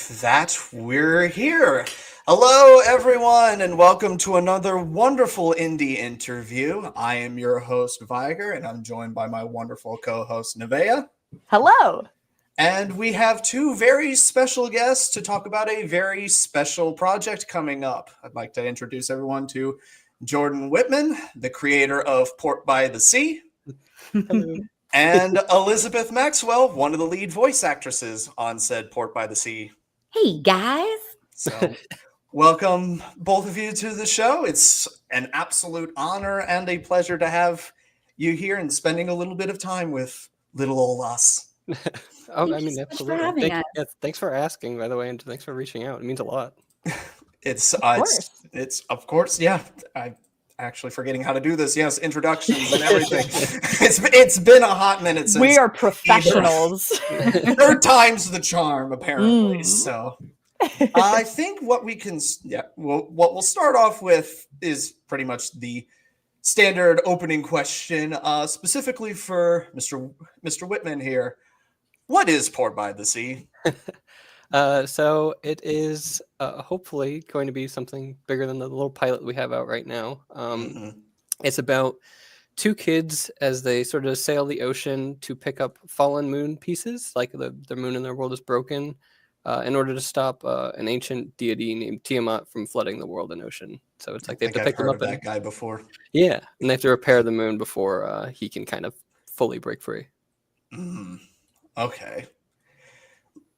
with that, we're here. Hello, everyone, and welcome to another wonderful indie interview. I am your host, Viger, and I'm joined by my wonderful co-host, Nevaeh. Hello. And we have two very special guests to talk about a very special project coming up. I'd like to introduce everyone to Geroden Whitman, the creator of Port by the Sea. Hello. And Elizabeth Maxwell, one of the lead voice actresses on said Port by the Sea. Hey, guys. So, welcome both of you to the show. It's an absolute honor and a pleasure to have you here and spending a little bit of time with little old us. Absolutely. Thanks for asking, by the way, and thanks for reaching out. It means a lot. It's of course, yeah. I'm actually forgetting how to do this. Yes, introductions and everything. It's been a hot minute since we are professionals. Third time's the charm, apparently. So I think what we'll start off with is pretty much the standard opening question, specifically for Mr. Whitman here. What is Port by the Sea? So it is hopefully going to be something bigger than the little pilot we have out right now. It's about two kids as they sort of sail the ocean to pick up fallen moon pieces, like the moon in their world is broken, in order to stop an ancient deity named Tiamat from flooding the world and ocean. So it's like they have to pick them up. That guy before. Yeah, and they have to repair the moon before he can kind of fully break free. Okay.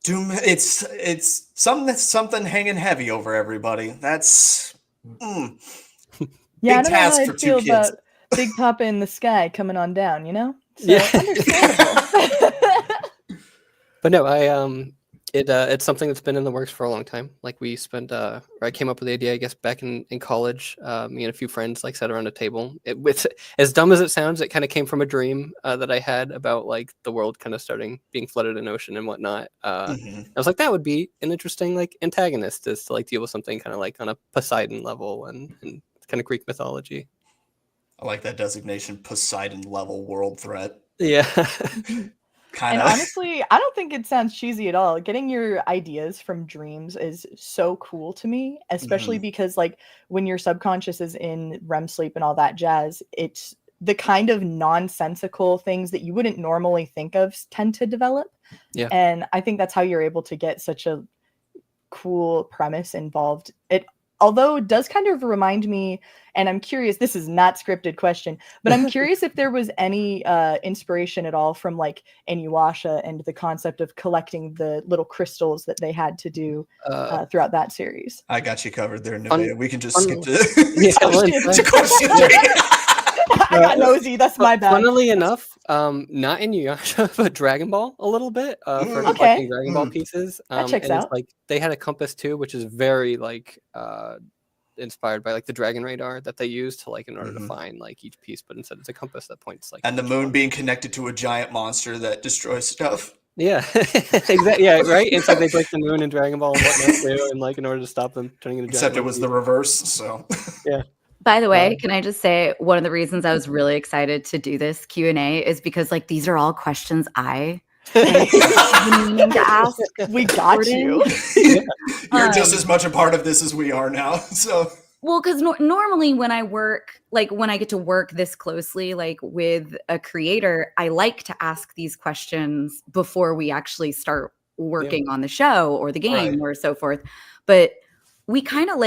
It's something hanging heavy over everybody. That's Yeah, big I don't know task how I for two feel kids. about Big Papa in the sky coming on down, you know? So, Yeah. understandable. But no, it's something that's been in the works for a long time. Like I came up with the idea, I guess, back in college. Me and a few friends sat around a table. With as dumb as it sounds, it kind of came from a dream that I had about like the world kind of being flooded in ocean and whatnot. I was like, that would be an interesting antagonist is to deal with something kind of on a Poseidon level and kind of Greek mythology. I like that designation, Poseidon level world threat. Yeah. And honestly, I don't think it sounds cheesy at all. Getting your ideas from dreams is so cool to me, especially because when your subconscious is in REM sleep and all that jazz, it's the kind of nonsensical things that you wouldn't normally think of tend to develop. Yeah. And I think that's how you're able to get such a cool premise involved. Although it does kind of remind me, and I'm curious, this is not scripted question, but I'm curious if there was any inspiration at all from Inuyasha and the concept of collecting the little crystals that they had to do throughout that series. I got you covered there, Nevaeh. We can just skip to question three. I got nosy. That's my bad. Funnily enough, not in Inuyasha, but Dragon Ball a little bit for collecting Dragon Ball pieces. That checks out. They had a compass too, which is very inspired by the dragon radar that they use to in order to find each piece, but instead it's a compass that points and the moon being connected to a giant monster that destroys stuff. Yeah, exactly. Yeah, right. It's they break the moon in Dragon Ball and whatnot too, and in order to stop them turning into. Except it was the reverse. So yeah. By the way, can I just say one of the reasons I was really excited to do this Q&A is because these are all questions I meaning to ask. We got you. You're just as much a part of this as we are now. So well, because normally when I work, when I get to work this closely, with a creator, I like to ask these questions before we actually start working on the show or the game or so forth. But we kind of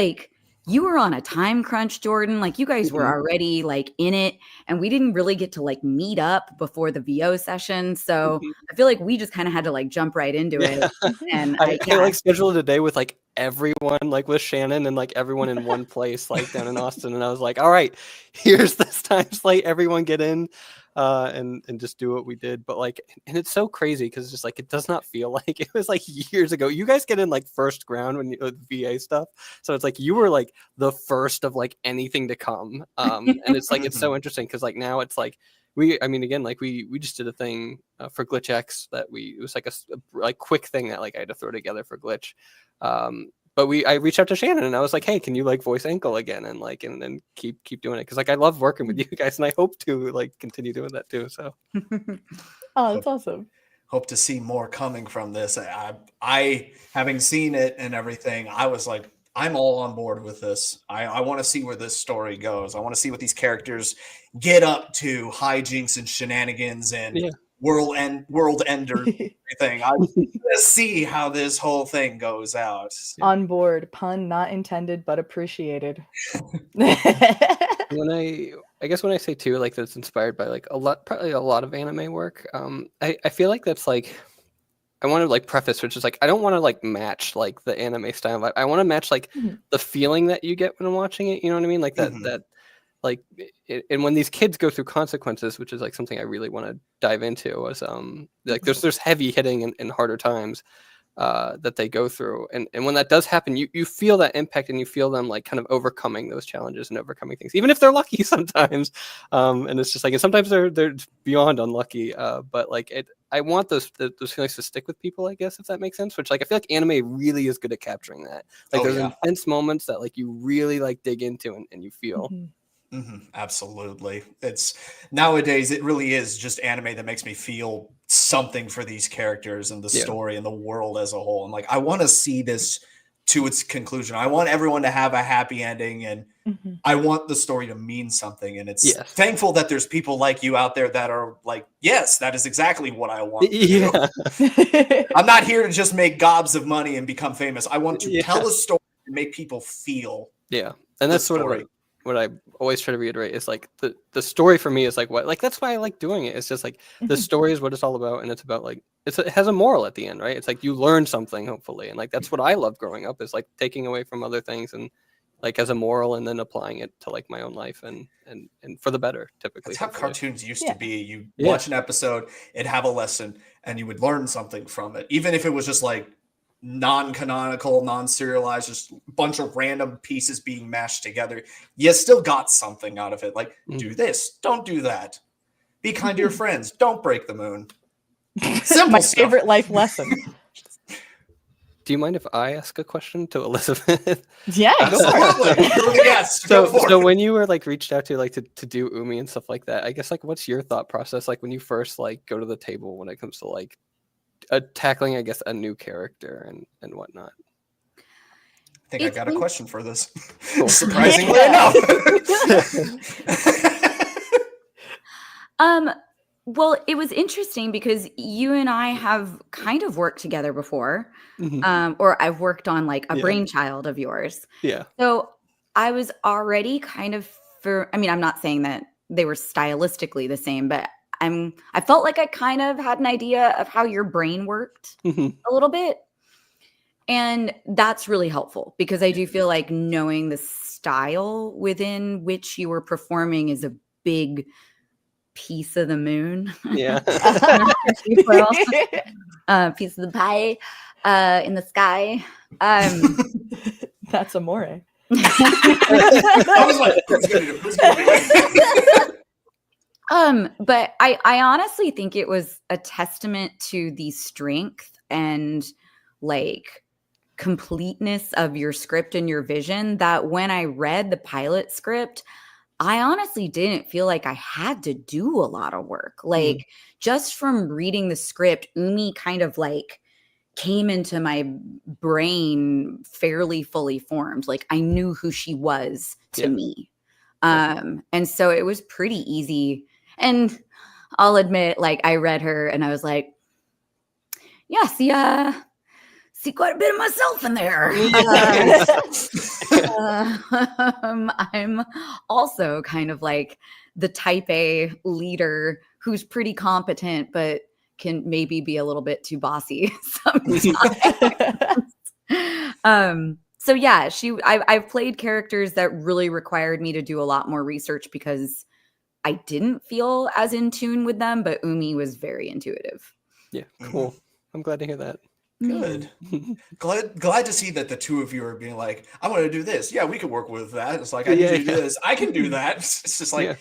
you were on a time crunch, Geroden. You guys were already in it, and we didn't really get to meet up before the VO session. So I feel we just kind of had to jump right into it. And I scheduled a day with everyone, with Shannon and everyone in one place, down in Austin. And I was all right, here's this time slate. Everyone get in. And just do what we did, but and it's so crazy because just it does not feel like it was years ago. You guys get in first ground when you VA stuff, so it's you were the first of anything to come, and it's it's so interesting because now it's we just did a thing for Glitch X that it was a quick thing that I had to throw together for Glitch. But I reached out to Shannon and I was hey, can you voice Ankle again and and then keep doing it because I love working with you guys and I hope to continue doing that too. So oh, that's awesome. hope to see more coming from this. I having seen it and everything, I was like, I'm all on board with this. I want to see where this story goes. I want to see what these characters get up to, hijinks and shenanigans and world ender everything. I want to see how this whole thing goes out. On board, pun not intended but appreciated. When I guess when I say too, like that's inspired by like probably a lot of anime work. I feel like that's like, I want to like preface, which is like, I don't want to like match like the anime style. I want to match like the feeling that you get when watching it. You know what I mean? Like that like, and when these kids go through consequences, which is like something I really want to dive into, was like there's heavy hitting and harder times that they go through, and when that does happen, you feel that impact, and you feel them like kind of overcoming those challenges and overcoming things, even if they're lucky sometimes. And it's just like, and sometimes they're beyond unlucky, but like I want those feelings to stick with people, I guess, if that makes sense. Which like I feel like anime really is good at capturing that. Like there's intense moments that like you really like dig into and you feel. Absolutely. It's nowadays it really is just anime that makes me feel something for these characters and the story and the world as a whole. And like, I want to see this to its conclusion. I want everyone to have a happy ending, and I want the story to mean something. And it's thankful that there's people like you out there that are like, yes, that is exactly what I want. I'm not here to just make gobs of money and become famous. I want to tell a story and make people feel. Yeah. And that's sort of like what I always try to reiterate is like the story for me is like what, like, that's why I like doing it. It's just like the story is what it's all about. And it's about like, it has a moral at the end, right? It's like you learn something, hopefully. And like, that's what I love growing up, is like taking away from other things and like as a moral, and then applying it to like my own life and for the better, typically. That's how cartoons used to be. You watch an episode, it'd have a lesson, and you would learn something from it. Even if it was just like non-canonical, non-serialized, just a bunch of random pieces being mashed together, you still got something out of it. Like, do this, don't do that. Be kind to your friends, don't break the moon. Simple My stuff. favorite life lesson. Do you mind if I ask a question to Elizabeth? Yeah, absolutely. Yes. So when you were like reached out to like to do Umi and stuff like that, I guess like what's your thought process like when you first like go to the table when it comes to like tackling, I guess, a new character and whatnot? I think I got a question for this. Cool. Surprisingly enough. Well, it was interesting because you and I have kind of worked together before, or I've worked on like a brainchild of yours. Yeah. So I was already kind of I'm not saying that they were stylistically the same, but I felt like I kind of had an idea of how your brain worked a little bit. And that's really helpful because I do feel like knowing the style within which you were performing is a big piece of the moon. Yeah. Piece of the pie in the sky. That's amore. I was like, who's but I honestly think it was a testament to the strength and like completeness of your script and your vision that when I read the pilot script, I honestly didn't feel like I had to do a lot of work. Like just from reading the script, Umi kind of like came into my brain fairly fully formed. Like I knew who she was to me. And so it was pretty easy. And I'll admit, like I read her and I was like, yeah, see quite a bit of myself in there. I'm also kind of like the type A leader who's pretty competent, but can maybe be a little bit too bossy sometimes. So yeah, I've played characters that really required me to do a lot more research because I didn't feel as in tune with them, but Umi was very intuitive. Yeah, cool. I'm glad to hear that. Good. Glad to see that the two of you are being like, I want to do this. Yeah, we could work with that. It's like, I need to do this. I can do that. It's just like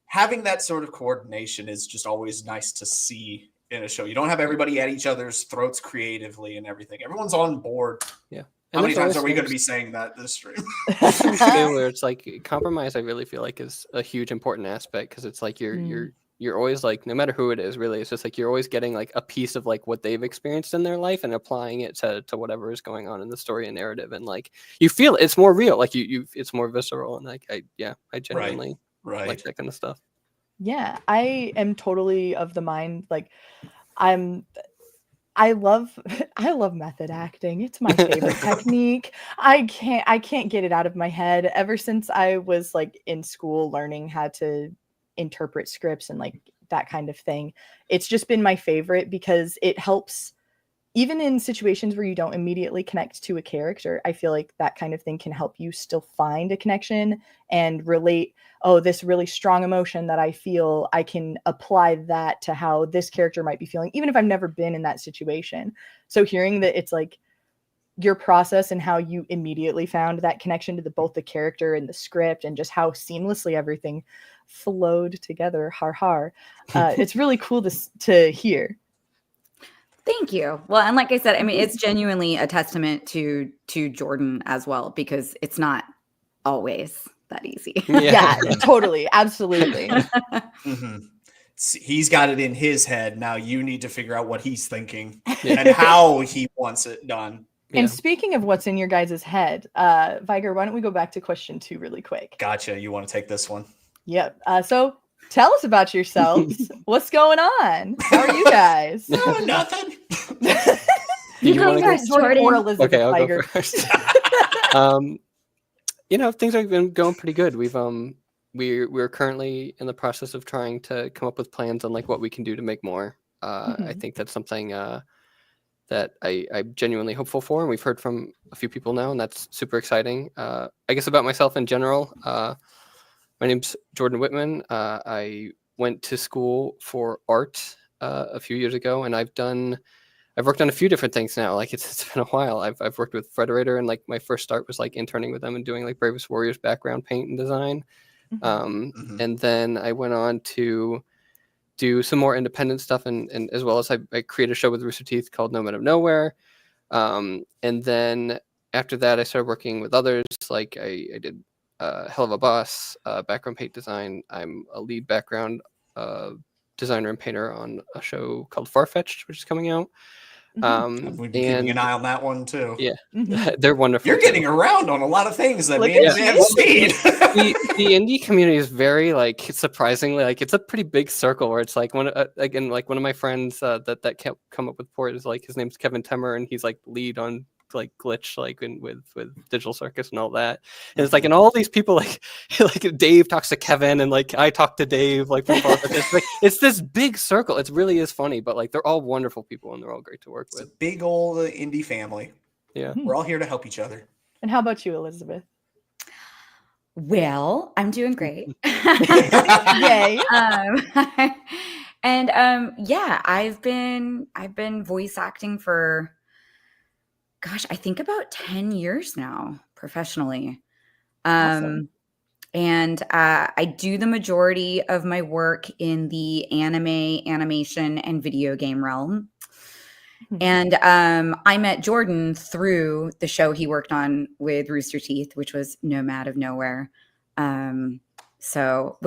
having that sort of coordination is just always nice to see in a show. You don't have everybody at each other's throats creatively and everything. Everyone's on board. Yeah. How many times are we going to be saying that this stream? Where it's like compromise, I really feel like is a huge important aspect because it's like you're you're always like, no matter who it is, really, it's just like you're always getting like a piece of like what they've experienced in their life and applying it to whatever is going on in the story and narrative, and like you feel it's more real, like you it's more visceral, and like I genuinely like that kind of stuff. Yeah, I am totally of the mind, like I love method acting. It's my favorite technique. I can't get it out of my head. Ever since I was like in school learning how to interpret scripts and like that kind of thing, it's just been my favorite because it helps even in situations where you don't immediately connect to a character. I feel like that kind of thing can help you still find a connection and relate. Oh, this really strong emotion that I feel, I can apply that to how this character might be feeling, even if I've never been in that situation. So hearing that it's like your process and how you immediately found that connection to both the character and the script and just how seamlessly everything flowed together, it's really cool to hear. Thank you. Well, and like I said, I mean, it's genuinely a testament to Jordan as well, because it's not always that easy. Yeah, totally. Absolutely. He's got it in his head. Now you need to figure out what he's thinking and how he wants it done. And speaking of what's in your guys' head, Viger, why don't we go back to question 2 really quick? Gotcha. You want to take this one? Yep. So tell us about yourselves. What's going on? How are you guys? No, nothing. You want to go Jordan or Elizabeth? Okay, I'll Viger. go first. Things have been going pretty good. We're currently in the process of trying to come up with plans on like what we can do to make more. I think that's something that I'm genuinely hopeful for, and we've heard from a few people now, and that's super exciting. I guess about myself in general, my name's Geroden Whitman. I went to school for art a few years ago, and I've worked on a few different things now. Like it's been a while. I've worked with Frederator, and like my first start was like interning with them and doing like Bravest Warriors background paint and design. And then I went on to do some more independent stuff, and as well as I created a show with Rooster Teeth called No Man of Nowhere. And then after that, I started working with others. Like I did Hell of a Boss, background paint design. I'm a lead background designer and painter on a show called Farfetched, which is coming out. We've been keeping an eye on that one too. Yeah, they're wonderful. You're getting around on a lot of things that me and have seen. The indie community is very like surprisingly like it's a pretty big circle where it's like one of my friends that can't come up with port is like his name's Kevin Temmer, and he's like lead on like Glitch like with Digital Circus and all that, and it's like and all these people like Dave talks to Kevin, and like I talk to Dave like it's this big circle. It really is funny, but like they're all wonderful people and they're all great to work with. It's a big old indie family. Yeah, we're all here to help each other. And how about you, Elizabeth? Well, I'm doing great. Yay. I've been voice acting for I think about 10 years now professionally. Awesome. And I do the majority of my work in the anime, animation, and video game realm. And I met Jordan through the show he worked on with Rooster Teeth, which was No Man of Nowhere. I love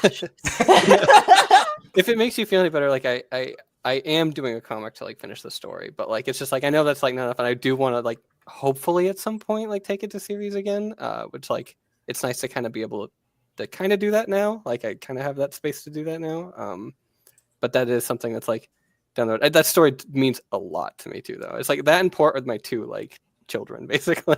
that show. If it makes you feel any better, like I am doing a comic to like finish the story, but like it's just like I know that's like not enough, and I do want to like hopefully at some point like take it to series again, which like it's nice to kind of be able to kind of do that now. Like I kind of have that space to do that now. But that is something that's like down the road. That story means a lot to me too, though. It's like that and Port with my two like children, basically.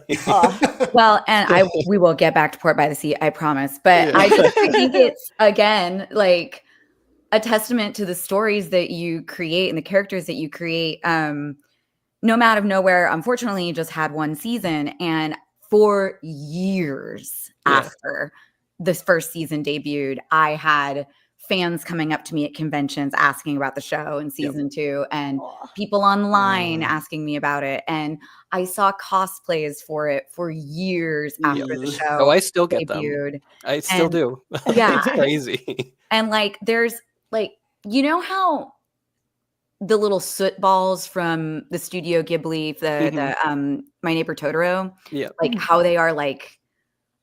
Well, and we will get back to Port by the Sea, I promise. But yeah. I think it's again like a testament to the stories that you create and the characters that you create. No Man of Nowhere, unfortunately, just had one season, and for years after this first season debuted, I had fans coming up to me at conventions asking about the show in season 2, and people online asking me about it. And I saw cosplays for it for years after the show. Oh, I still get debuted. them. I still do. Yeah. It's crazy. And like, there's like, you know how the little soot balls from the Studio Ghibli, the My Neighbor Totoro, like how they are like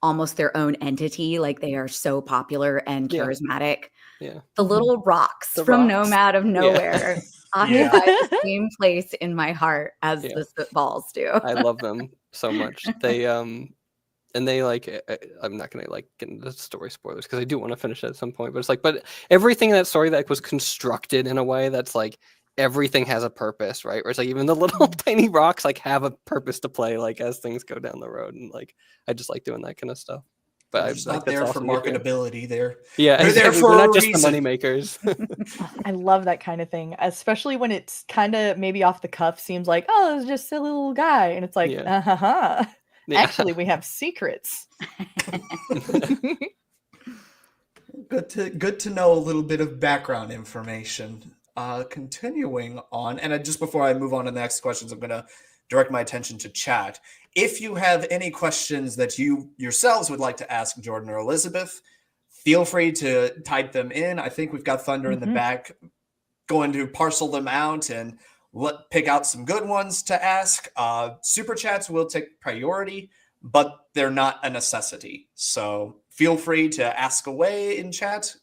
almost their own entity. Like they are so popular and Yeah. charismatic. Yeah. The little rocks The from rocks. Nomad of Nowhere occupy the same place in my heart as Yeah. the Spitballs do. I love them so much. They and they like I'm not gonna like get into story spoilers because I do want to finish it at some point, but it's like, but everything in that story that was constructed in a way that's like everything has a purpose, right? Where it's like even the little tiny rocks like have a purpose to play like as things go down the road, and like I just like doing that kind of stuff. But They're just like, not that's there for awesome to hear. marketability. They're Yeah, they're there exactly. for They're a not just the reason. money makers. I love that kind of thing, especially when it's kind of maybe off the cuff, seems like, oh, it's just a little guy. And it's like, Yeah. Yeah. Actually, we have secrets. Good to know a little bit of background information. Continuing on, and just before I move on to the next questions, I'm going to direct my attention to chat. If you have any questions that you yourselves would like to ask Jordan or Elizabeth, feel free to type them in. I think we've got Thunder in the back going to parcel them out and pick out some good ones to ask. Super chats will take priority, but they're not a necessity. So feel free to ask away in chat.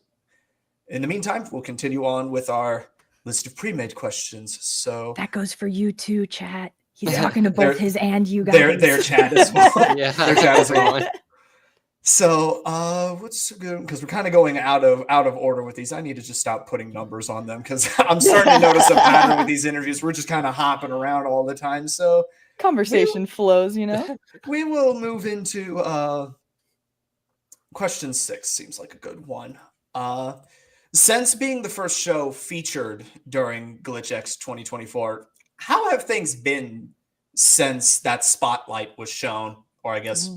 In the meantime, we'll continue on with our list of pre-made questions. So that goes for you too, chat. He's talking to both his and you guys. Their chat as well. Yeah, their chat as well. So what's good? Because we're kind of going out of order with these. I need to just stop putting numbers on them because I'm starting to notice a pattern with these interviews. We're just kind of hopping around all the time. So conversation flows, you know. We will move into question 6. Seems like a good one. Since being the first show featured during GlitchX 2024, how have things been since that spotlight was shown, or I guess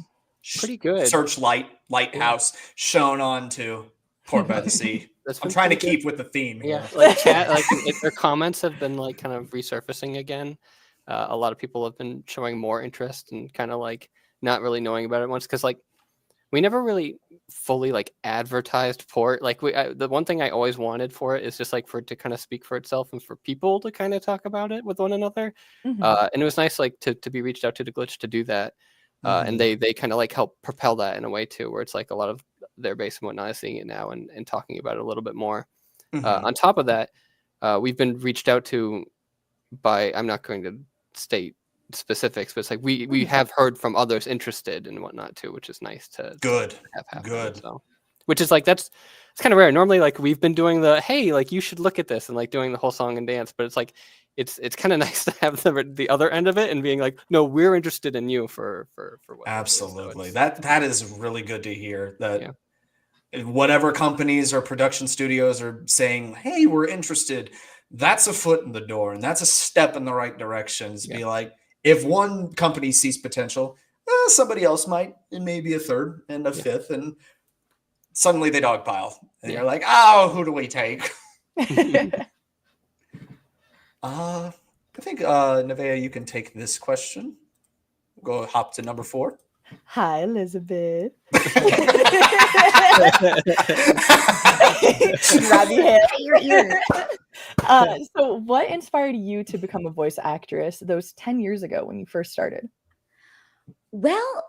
pretty good lighthouse shown onto Port by the Sea? I'm trying to keep with the theme here. Yeah, like chat, like their comments have been like kind of resurfacing again. A lot of people have been showing more interest and kind of like not really knowing about it once because like we never really fully like advertised Port. Like the one thing I always wanted for it is just like for it to kind of speak for itself and for people to kind of talk about it with one another. And it was nice like to be reached out to Glitch to do that. And they kind of like help propel that in a way too, where it's like a lot of their base and whatnot is seeing it now and talking about it a little bit more. On top of that, we've been reached out to by, I'm not going to state specifics, but it's like we have heard from others interested and whatnot too, which is nice to have happen. Good. So, which is like it's kind of rare. Normally, like we've been doing the hey, like you should look at this and like doing the whole song and dance, but it's like it's kind of nice to have the other end of it and being like, no, we're interested in you for what. Absolutely, so that is really good to hear. That whatever companies or production studios are saying, hey, we're interested. That's a foot in the door, and that's a step in the right direction. To be like, if one company sees potential, somebody else might, and maybe a third and a fifth, and suddenly they dogpile. And you're like, oh, who do we take? I think, Nevaeh, you can take this question. Go hop to number 4. Hi, Elizabeth. Grab your hair. So what inspired you to become a voice actress those 10 years ago when you first started? Well,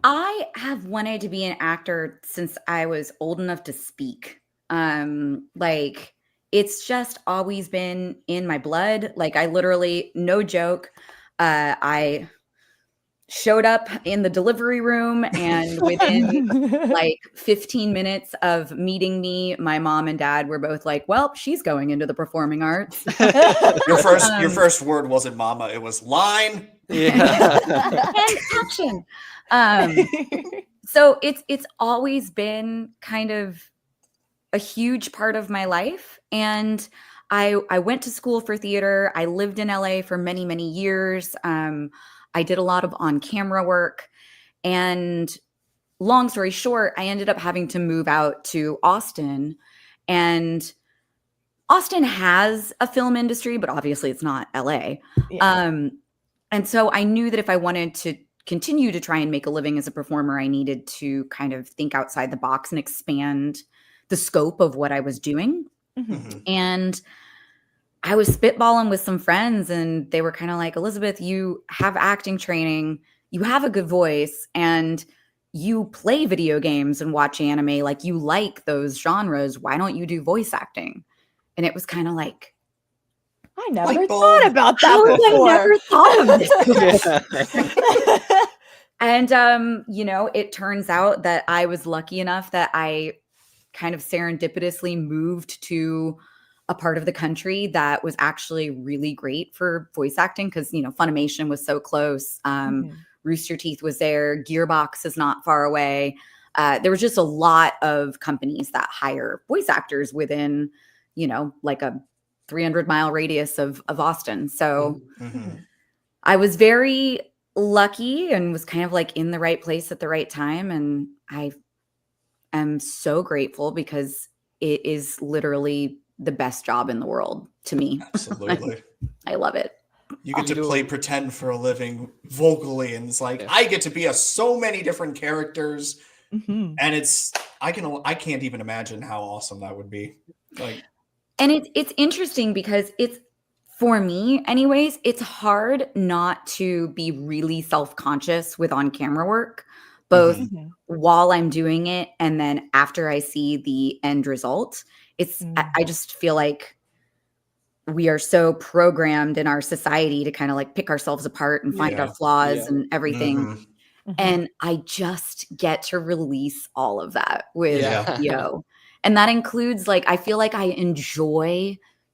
I have wanted to be an actor since I was old enough to speak. Like it's just always been in my blood. Like I literally, no joke, I showed up in the delivery room and within like 15 minutes of meeting me, my mom and dad were both like, well, she's going into the performing arts. Your first word wasn't mama, it was line. And action. So it's always been kind of a huge part of my life. And I went to school for theater. I lived in LA for many, many years. I did a lot of on-camera work, and long story short, I ended up having to move out to Austin, and Austin has a film industry, but obviously it's not LA. And so I knew that if I wanted to continue to try and make a living as a performer, I needed to kind of think outside the box and expand the scope of what I was doing. And I was spitballing with some friends and they were kind of like, Elizabeth, you have acting training, you have a good voice, and you play video games and watch anime, like you like those genres. Why don't you do voice acting? And it was kind of like, I never Light bulb. thought about how that have I before. never thought of this? Yeah. And, you know, it turns out that I was lucky enough that I kind of serendipitously moved to a part of the country that was actually really great for voice acting because, you know, Funimation was so close. Mhm. Rooster Teeth was there. Gearbox is not far away. There was just a lot of companies that hire voice actors within, you know, like a 300-mile radius of Austin. So Mhm. I was very lucky and was kind of like in the right place at the right time. And I am so grateful because it is literally the best job in the world to me. Absolutely. I love it. You get to You do- play pretend for a living vocally, and it's like Yeah. I get to be so many different characters, Mhm. and I can't even imagine how awesome that would be. Like, And it's interesting because it's, for me anyways, it's hard not to be really self-conscious with on-camera work, both Mhm. Mhm. while I'm doing it and then after I see the end result. It's I just feel like we are so programmed in our society to kind of like pick ourselves apart and find our Yeah. flaws Yeah. and everything. Mhm. Mhm. And I just get to release all of that with Yeah. Yo. And that includes, like, I feel like I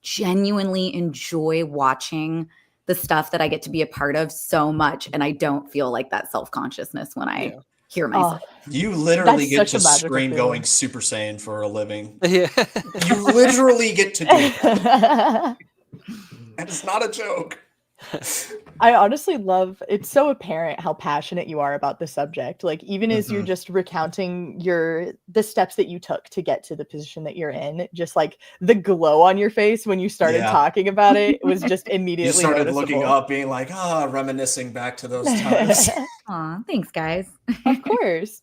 genuinely enjoy watching the stuff that I get to be a part of so much. And I don't feel like that self-consciousness when I Yeah. hear myself. You literally That's get such to a magical scream feeling. going Super Saiyan for a living. Yeah. You literally get to do that. And it's not a joke. I honestly love, it's so apparent how passionate you are about the subject. Like even as you're Mhm. just recounting the steps that you took to get to the position that you're in, just like the glow on your face when you started Yeah. talking about it was just You immediately started looking noticeable. up, being like, reminiscing back to those times. Aw, thanks, guys. Of course.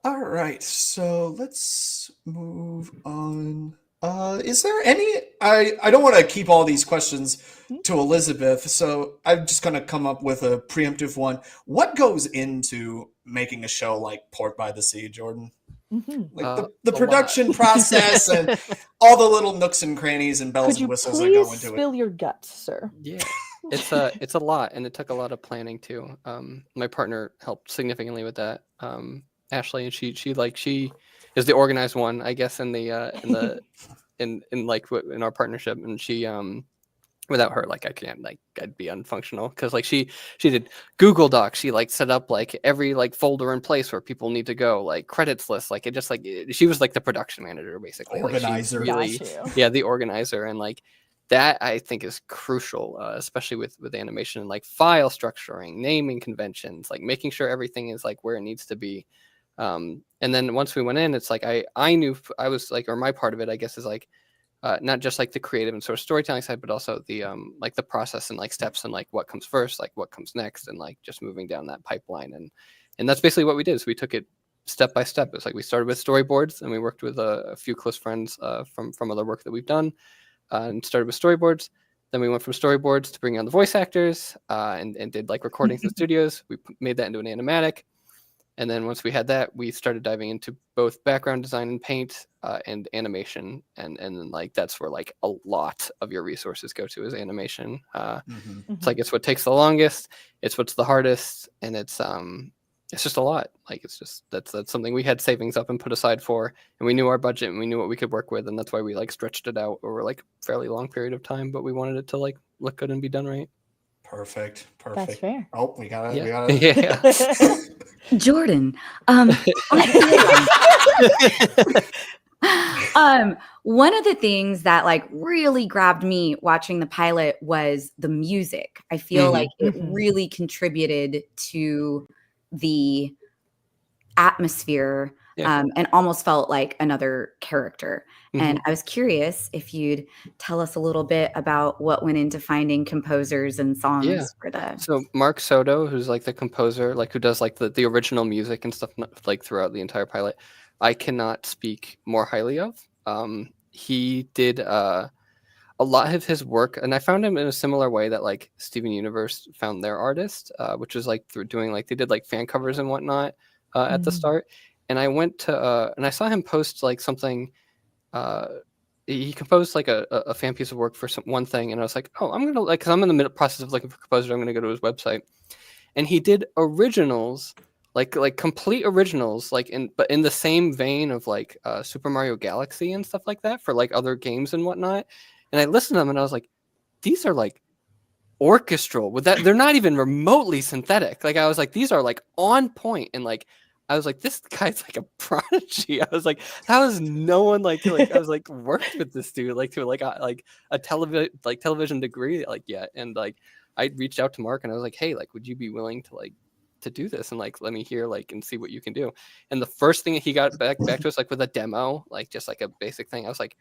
All right, so let's move on. Is there any? I don't want to keep all these questions to Elizabeth, so I'm just gonna come up with a preemptive one. What goes into making a show like Port by the Sea, Jordan? Mhm. Like A the lot. production process and all the little nooks and crannies and bells Could and you whistles that go please into it. spill your guts, sir? Yeah. It's a lot, and it took a lot of planning too. My partner helped significantly with that. Ashley, and she is the organized one, I guess, in our partnership, and she without her, like, I can't, like, I'd be unfunctional because, like, she did Google Docs. She, like, set up, like, every, like, folder in place where people need to go, like, credits list. Like, it just, like, she was like the production manager, basically. Like, she Organizer. really, Got you. yeah, the organizer. And like that, I think, is crucial, especially with animation, and like file structuring, naming conventions, like making sure everything is like where it needs to be. And then once we went in, it's like I knew I was like, or my part of it, I guess, is like not just like the creative and sort of storytelling side, but also the like the process and like steps and like what comes first, like what comes next, and like just moving down that pipeline. And that's basically what we did. So we took it step by step. It's like we started with storyboards, and we worked with a few close friends from other work that we've done, and started with storyboards. Then we went from storyboards to bringing on the voice actors, and did like recordings in studios. We made that into an animatic. And then once we had that, we started diving into both background design and paint, and animation. And then like that's where like a lot of your resources go to, is animation. Mhm. It's like it's what takes the longest, it's what's the hardest, and it's just a lot. Like it's just that's something we had savings up and put aside for, and we knew our budget and we knew what we could work with, and that's why we like stretched it out over like a fairly long period of time. But we wanted it to like look good and be done right. Perfect. That's fair. Oh, we got Yeah. it. Yeah. Jordan, one of the things that like really grabbed me watching the pilot was the music. I feel Mhm. like it Mhm. really contributed to the atmosphere, Yeah. and almost felt like another character. Mhm. And I was curious if you'd tell us a little bit about what went into finding composers and songs Yeah. for the. So Mark Soto, who's like the composer, like who does like the original music and stuff, like throughout the entire pilot, I cannot speak more highly of. He did a lot of his work, and I found him in a similar way that like Steven Universe found their artist, which was like through doing like they did like fan covers and whatnot. at the start, and I went to and I saw him post like something. He composed like a fan piece of work for one thing, and I was like, oh, I'm gonna like, because I'm in the process of looking for composers. I'm gonna go to his website, and he did originals, like complete originals, like but in the same vein of like Super Mario Galaxy and stuff like that for like other games and whatnot. And I listened to them, and I was like, these are like orchestral with that. They're not even remotely synthetic. Like I was like, these are like on point, and like I was like, this guy's like a prodigy. I was like, how has no one like I was like worked with this dude like to like a television degree like yet. And like I reached out to Mark, and I was like, hey, like would you be willing to like to do this and like let me hear like and see what you can do. And the first thing that he got back to us like with a demo, like just like a basic thing, I was like,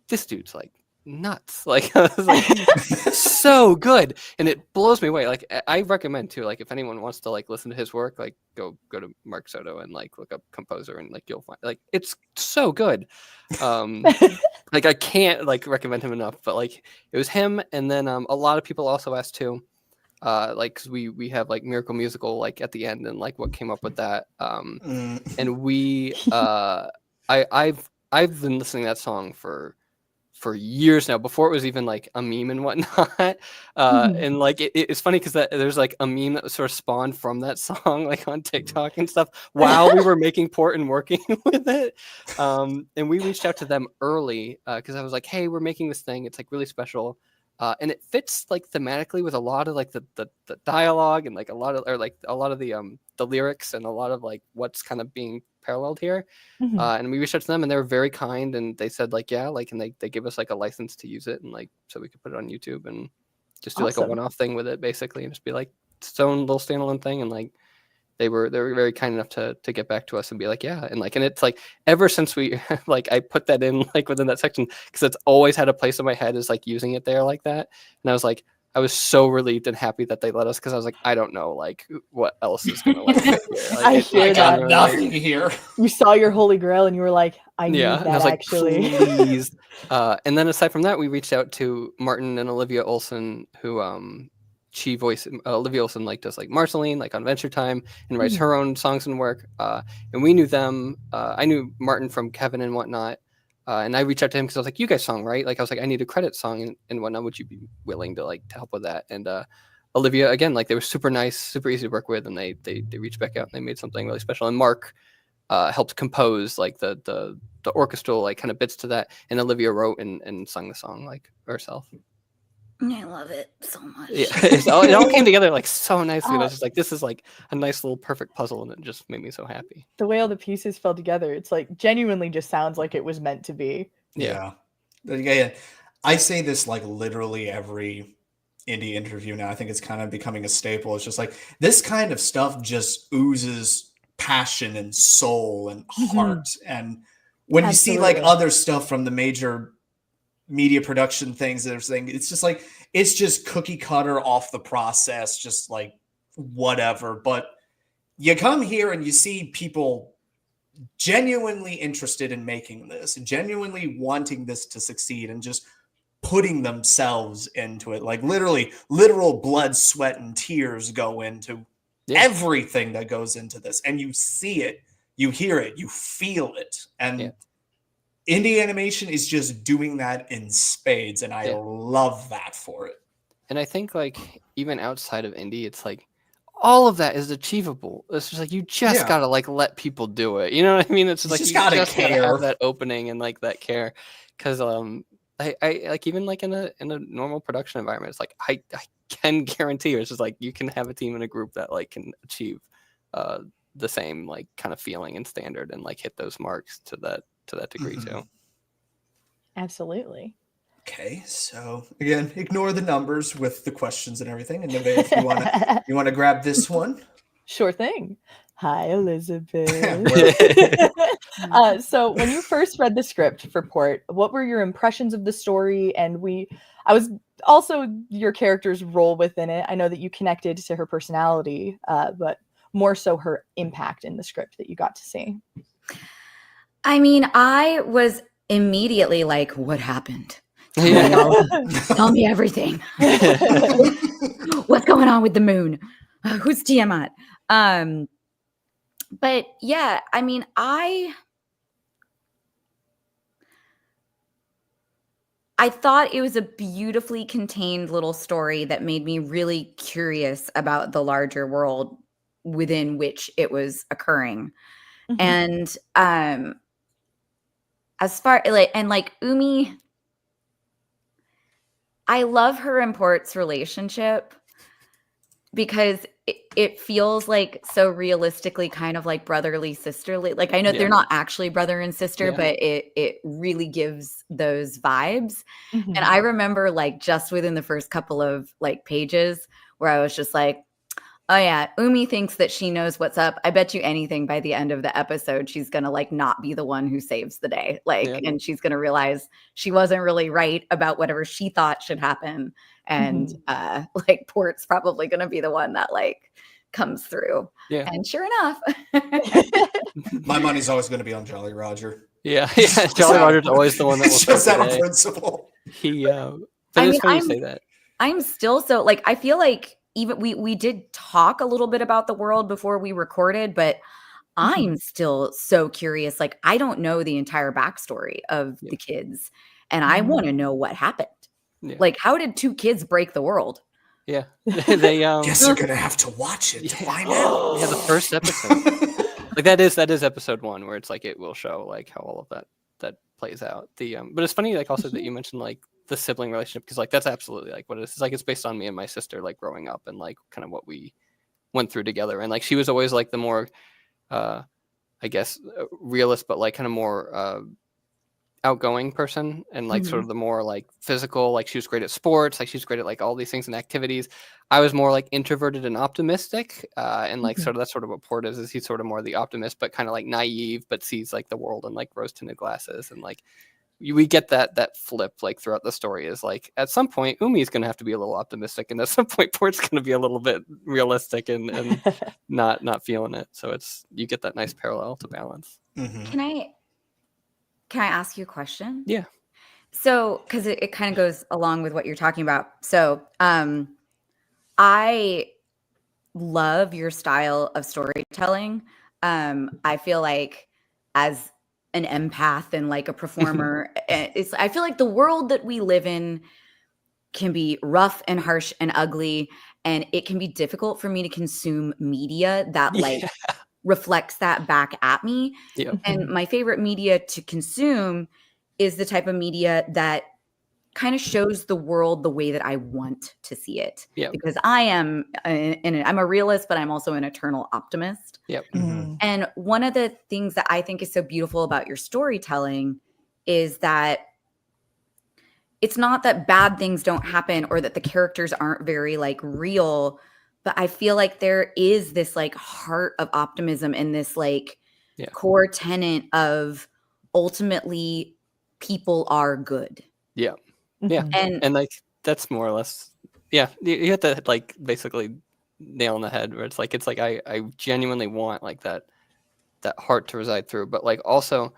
this dude's like nuts. Like I was like, so good, and it blows me away. Like I recommend too, like if anyone wants to like listen to his work, like go to Mark Soto and like look up composer, and like you'll find like it's so good. Like I can't like recommend him enough. But like it was him, and then a lot of people also asked too, like 'cause we have like Miracle Musical like at the end, and like what came up with that. And we I've been listening to that song for years now, before it was even like a meme and whatnot. And like it's funny because there's like a meme that sort of spawned from that song like on TikTok and stuff while we were making port and working with it. And we reached out to them early because I was like, hey, we're making this thing, it's like really special, and it fits like thematically with a lot of like the dialogue and like a lot of the lyrics and a lot of like what's kind of being paralleled here. And we reached out to them, and they were very kind, and they said like, yeah, like, and they give us like a license to use it, and like so we could put it on YouTube and just do like a one-off thing with it basically, and just be like its own little standalone thing. And like they were very kind enough to get back to us and be like, yeah. And like, and it's like ever since we like I put that in like within that section, because it's always had a place in my head is like using it there like that. And I was like, I was so relieved and happy that they let us, because I was like, I don't know like what else is gonna like fit here. Like, I got really, nothing here. You saw your holy grail and you were like, I need that, and I was like, actually. please. And then aside from that, we reached out to Martin and Olivia Olson, who Olivia Olson like does like Marceline like on Adventure Time and writes her own songs and work. And we knew them. I knew Martin from Kevin and whatnot. And I reached out to him because I was like, you guys song, right? Like I was like, I need a credit song and whatnot. Would you be willing to like to help with that? And Olivia, again, like they were super nice, super easy to work with, and they reached back out and they made something really special. And Mark helped compose like the orchestral like kind of bits to that, and Olivia wrote and sung the song like herself. I love it so much. Yeah, it all came together like so nicely. And I was just like, this is like a nice little perfect puzzle, and it just made me so happy. The way all the pieces fell together, it's like genuinely just sounds like it was meant to be. Yeah. I say this like literally every indie interview now. I think it's kind of becoming a staple. It's just like this kind of stuff just oozes passion and soul and heart. And when you see like other stuff from the major media production things that are saying, it's just like, it's just cookie cutter off the process, just like whatever. But you come here and you see people genuinely interested in making this, genuinely wanting this to succeed, and just putting themselves into it. Like literal blood, sweat, and tears go into everything that goes into this. And you see it, you hear it, you feel it. And indie animation is just doing that in spades, and I love that for it. And I think like even outside of indie, it's like all of that is achievable. It's just like you just gotta like let people do it. You know what I mean? It's just like you just gotta have that opening and like that care. Because I like even like in a normal production environment, it's like I can guarantee you, it's just like you can have a team and a group that like can achieve the same like kind of feeling and standard and like hit those marks to that degree too. Absolutely. Okay, so again, ignore the numbers with the questions and everything. And if you want to grab this one, sure thing. Hi, Elizabeth. So when you first read the script for Port, what were your impressions of the story? And I was also your character's role within it. I know that you connected to her personality, but more so her impact in the script that you got to see. I mean, I was immediately like, what happened? Tell me everything. What's going on with the moon? Who's Tiamat? But yeah, I mean, I thought it was a beautifully contained little story that made me really curious about the larger world within which it was occurring. Mhm. And as far like Umi, I love her and Port's relationship because it feels like so realistically kind of like brotherly sisterly. Like I know Yeah. they're not actually brother and sister, Yeah. but it really gives those vibes. Mhm. And I remember like just within the first couple of like pages where I was just like, oh yeah, Umi thinks that she knows what's up. I bet you anything by the end of the episode, she's going to like not be the one who saves the day. Like, Yeah. and she's going to realize she wasn't really right about whatever she thought should happen. And like Port's probably going to be the one that like comes through. Yeah. And sure enough. My money's always going to be on Jolly Roger. Yeah. Jolly Roger's always the one that will It's just save out the of day. principle. But I it's mean, funny you say that. I'm still so like, I feel like even we did talk a little bit about the world before we recorded, but I'm still so curious. Like, I don't know the entire backstory of the kids, and I want to know what happened. Yeah. Like, how did 2 kids break the world? Yeah. They Guess you're going to have to watch it to find out. Yeah, the first episode. Like that is episode 1 where it's like it will show like how all of that plays out. But it's funny like also that you mentioned like the sibling relationship because like that's absolutely like what it is. It's like it's based on me and my sister like growing up and like kind of what we went through together. And like she was always like the more I guess realist but like kind of more outgoing person and like sort of the more like physical, like she was great at sports, like she was great at like all these things and activities. I was more like introverted and optimistic and like sort of that's sort of what Port is he's sort of more the optimist but kind of like naive but sees like the world in like rose tinted glasses. And like we get that flip like throughout the story is like at some point Umi is going to have to be a little optimistic and at some point Port's going to be a little bit realistic and not feeling it. So it's you get that nice parallel to balance. Can I ask you a question? Yeah. So, because it kind of goes along with what you're talking about. So, I love your style of storytelling. I feel like as an empath and like a performer, I feel like the world that we live in can be rough and harsh and ugly, and it can be difficult for me to consume media that like reflects that back at me. Yeah. And my favorite media to consume is the type of media that kind of shows the world the way that I want to see it. Yeah. Because I am, I'm a realist, but I'm also an eternal optimist. Yep. And one of the things that I think is so beautiful about your storytelling is that it's not that bad things don't happen or that the characters aren't very like real, but I feel like there is this like heart of optimism and this like core tenet of ultimately people are good. Yeah. Yeah. And like that's more or less you have to like basically nail on the head where it's like I genuinely want like that heart to reside through, but like also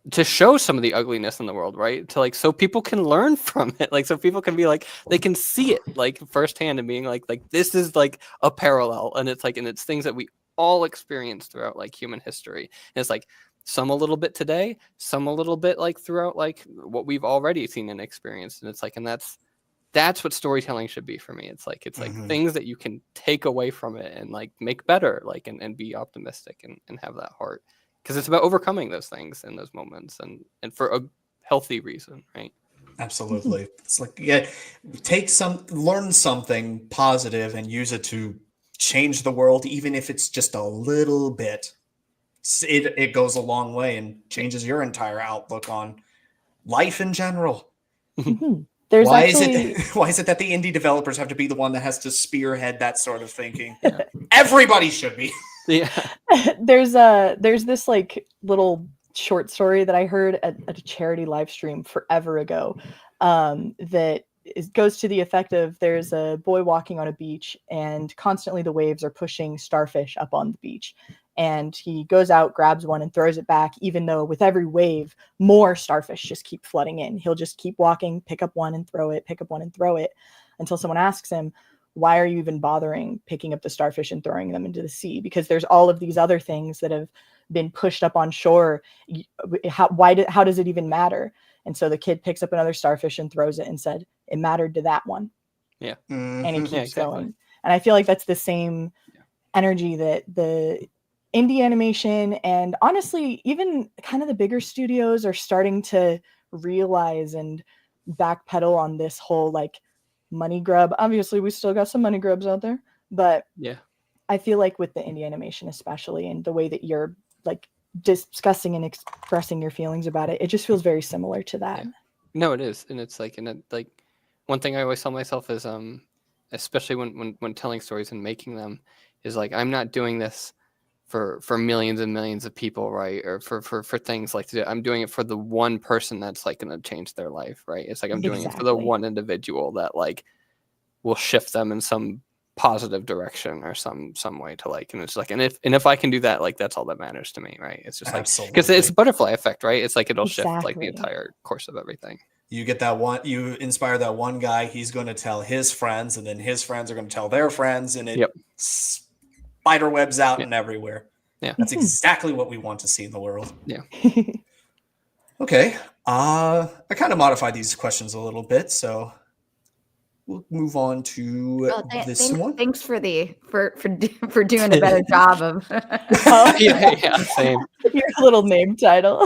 to show some of the ugliness in the world, right? To like so people can learn from it, like so people can be like they can see it like firsthand and being like this is like a parallel, and it's like and it's things that we all experience throughout like human history. And it's like some a little bit today, some a little bit like throughout like what we've already seen and experienced. And it's like and that's what storytelling should be for me. It's like things that you can take away from it and like make better, like and be optimistic and have that heart. Because it's about overcoming those things in those moments and for a healthy reason, right? Absolutely. It's like, learn something positive and use it to change the world, even if it's just a little bit. It goes a long way and changes your entire outlook on life in general. Why is it that the indie developers have to be the one that has to spearhead that sort of thinking? Everybody should be. Yeah. There's this like little short story that I heard at a charity live stream forever ago that goes to the effect of there's a boy walking on a beach and constantly the waves are pushing starfish up on the beach. And he goes out, grabs one and throws it back, even though with every wave, more starfish just keep flooding in. He'll just keep walking, pick up one and throw it, pick up one and throw it until someone asks him, why are you even bothering picking up the starfish and throwing them into the sea? Because there's all of these other things that have been pushed up on shore. How does it even matter? And so the kid picks up another starfish and throws it and said, it mattered to that one. Yeah. And it keeps exactly. going. And I feel like that's the same energy that the indie animation and honestly, even kind of the bigger studios are starting to realize and backpedal on this whole like money grub. Obviously, we still got some money grubs out there, but Yeah. I feel like with the indie animation, especially, and the way that you're like discussing and expressing your feelings about it, it just feels very similar to that. Yeah. No, it is, and it's like, one thing I always tell myself is, especially when telling stories and making them, is like, I'm not doing this for millions and millions of people, right? Or for things like that. I'm doing it for the one person that's like going to change their life, right? It's like I'm doing it for the one individual that like will shift them in some positive direction or some way to like, and it's like, and if I can do that, like that's all that matters to me, right? It's just like, because it's a butterfly effect, right? It's like it'll shift like the entire course of everything. You get that one, you inspire that one guy, he's going to tell his friends, and then his friends are going to tell their friends, and it spider webs out and everywhere. Yeah, that's exactly what we want to see in the world. Yeah. Okay. I kind of modified these questions a little bit, so we'll move on to this one. Thanks for doing a better job of. yeah, same. Your little name title.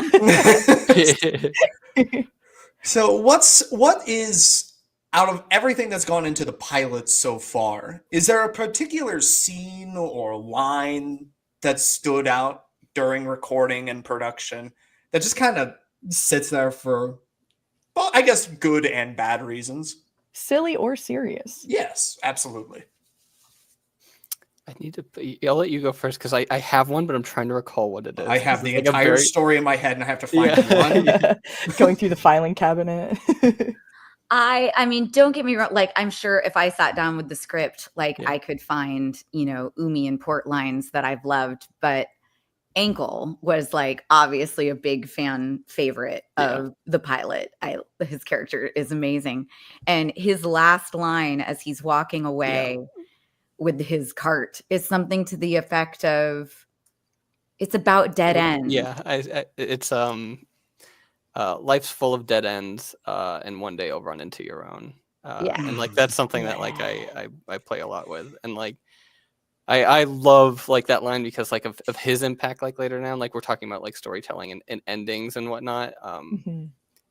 So what is, out of everything that's gone into the pilot so far, is there a particular scene or line that stood out during recording and production that just kind of sits there for, well, I guess good and bad reasons? Silly or serious? Yes, absolutely. I'll let you go first because I have one, but I'm trying to recall what it is. I have the entire story in my head and I have to find one. Going through the filing cabinet. I mean, don't get me wrong. Like, I'm sure if I sat down with the script, like I could find, Umi and Port lines that I've loved, but Ankle was like obviously a big fan favorite of the pilot. His character is amazing. And his last line as he's walking away with his cart is something to the effect of, it's about dead ends. Yeah, it's life's full of dead ends, and one day you'll run into your own. And like that's something that like I play a lot with, and like I love like that line because like of his impact like later down, like we're talking about like storytelling and endings and whatnot.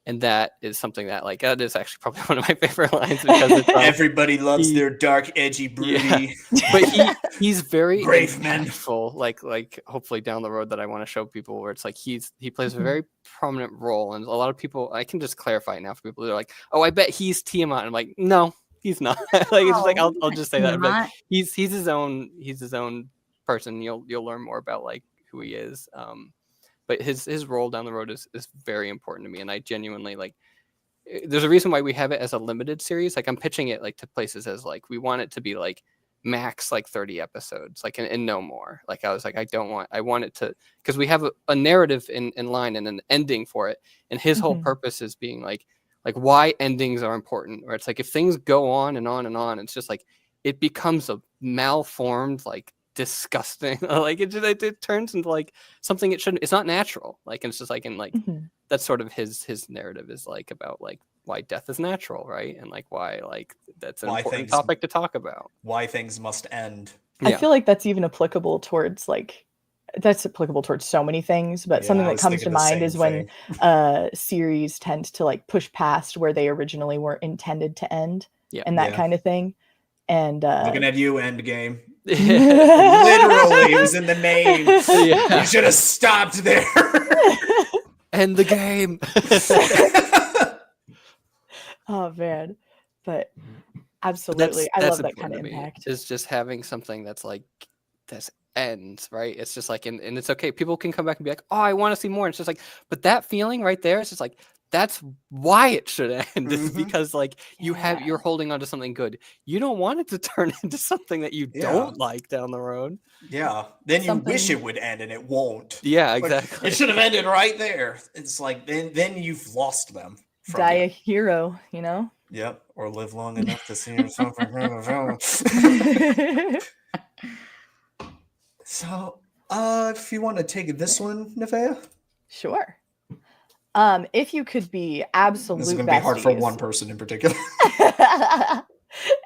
And that is something that like that is actually probably one of my favorite lines because it's, everybody loves their dark, edgy, broody. Yeah. But he's very brave man. Like hopefully down the road that I want to show people where it's like he plays a very prominent role, and a lot of people, I can just clarify it now for people. They're like, oh, I bet he's Tiamat. And I'm like, no, he's not. Like it's like I'll just say that. But he's his own person. You'll learn more about like who he is. But his role down the road is very important to me, and I genuinely like. There's a reason why we have it as a limited series. Like I'm pitching it like to places as like we want it to be like max like 30 episodes, like and no more. Like I was like I want it to, because we have a narrative in line and an ending for it, and his whole purpose is being like why endings are important. Where it's like if things go on and on and on, it's just like it becomes a malformed like. Disgusting. Like it turns into like something it shouldn't. It's not natural. Like and it's just like that's sort of his narrative is like about like why death is natural, right? And like why like that's an important topic to talk about. Why things must end. I feel like that's even applicable towards so many things, but something that comes to mind is when series tend to like push past where they originally were intended to end and that kind of thing. And looking at you, Endgame. Literally, it was in the name. You should have stopped there. End the game. Oh man, but absolutely, I love that kind of impact. Is just having something that's like this ends, right? It's just like, and it's okay. People can come back and be like, "Oh, I want to see more." And it's just like, but that feeling right there, it's just like. That's why it should end. Is because like you're holding on to something good. You don't want it to turn into something that you don't like down the road. Yeah. Then you wish it would end and it won't. Yeah, exactly. It should have ended right there. It's like then you've lost them. Die a hero, you know? Yep, or live long enough to see yourself. So, if you want to take this one, Nevaeh. Sure. If you could be absolute This is going to be hard for besties- one person in particular.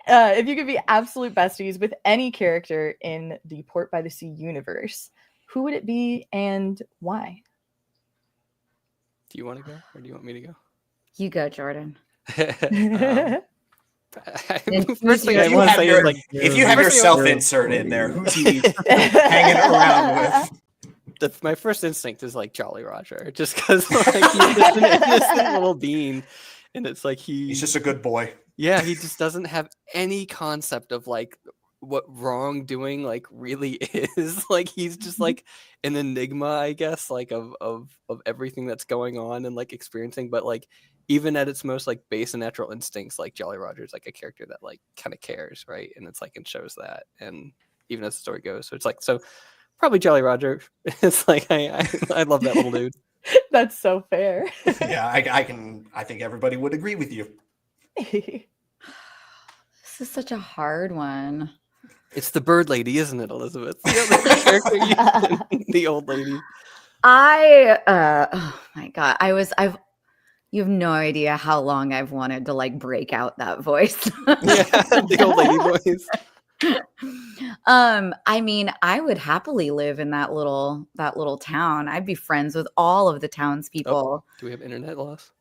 if you could be absolute besties with any character in the Port by the Sea universe, who would it be and why? Do you want to go or do you want me to go? You go, Jordan. First who's thing your- I If you want to have say your- is like If you have yourself insert in there, who's he hanging around with? my first instinct is like Jolly Roger, just because like he's just an innocent little bean, and it's like He's just a good boy. yeah, he just doesn't have any concept of like what wrongdoing like really is. Like he's just like an enigma, I guess, like of everything that's going on and like experiencing. But like even at its most like base and natural instincts, like Jolly Roger is like a character that like kind of cares, right? And it's like it shows that, and even as the story goes, so it's like so probably Jolly Roger. It's like I love that little dude. That's so fair. Yeah, I think everybody would agree with you. This is such a hard one. It's the bird lady, isn't it, Elizabeth? The other character, the old lady. Oh my God. You have no idea how long I've wanted to like break out that voice. Yeah, the old lady voice. I mean, I would happily live in that little town. I'd be friends with all of the townspeople. Do we have internet loss?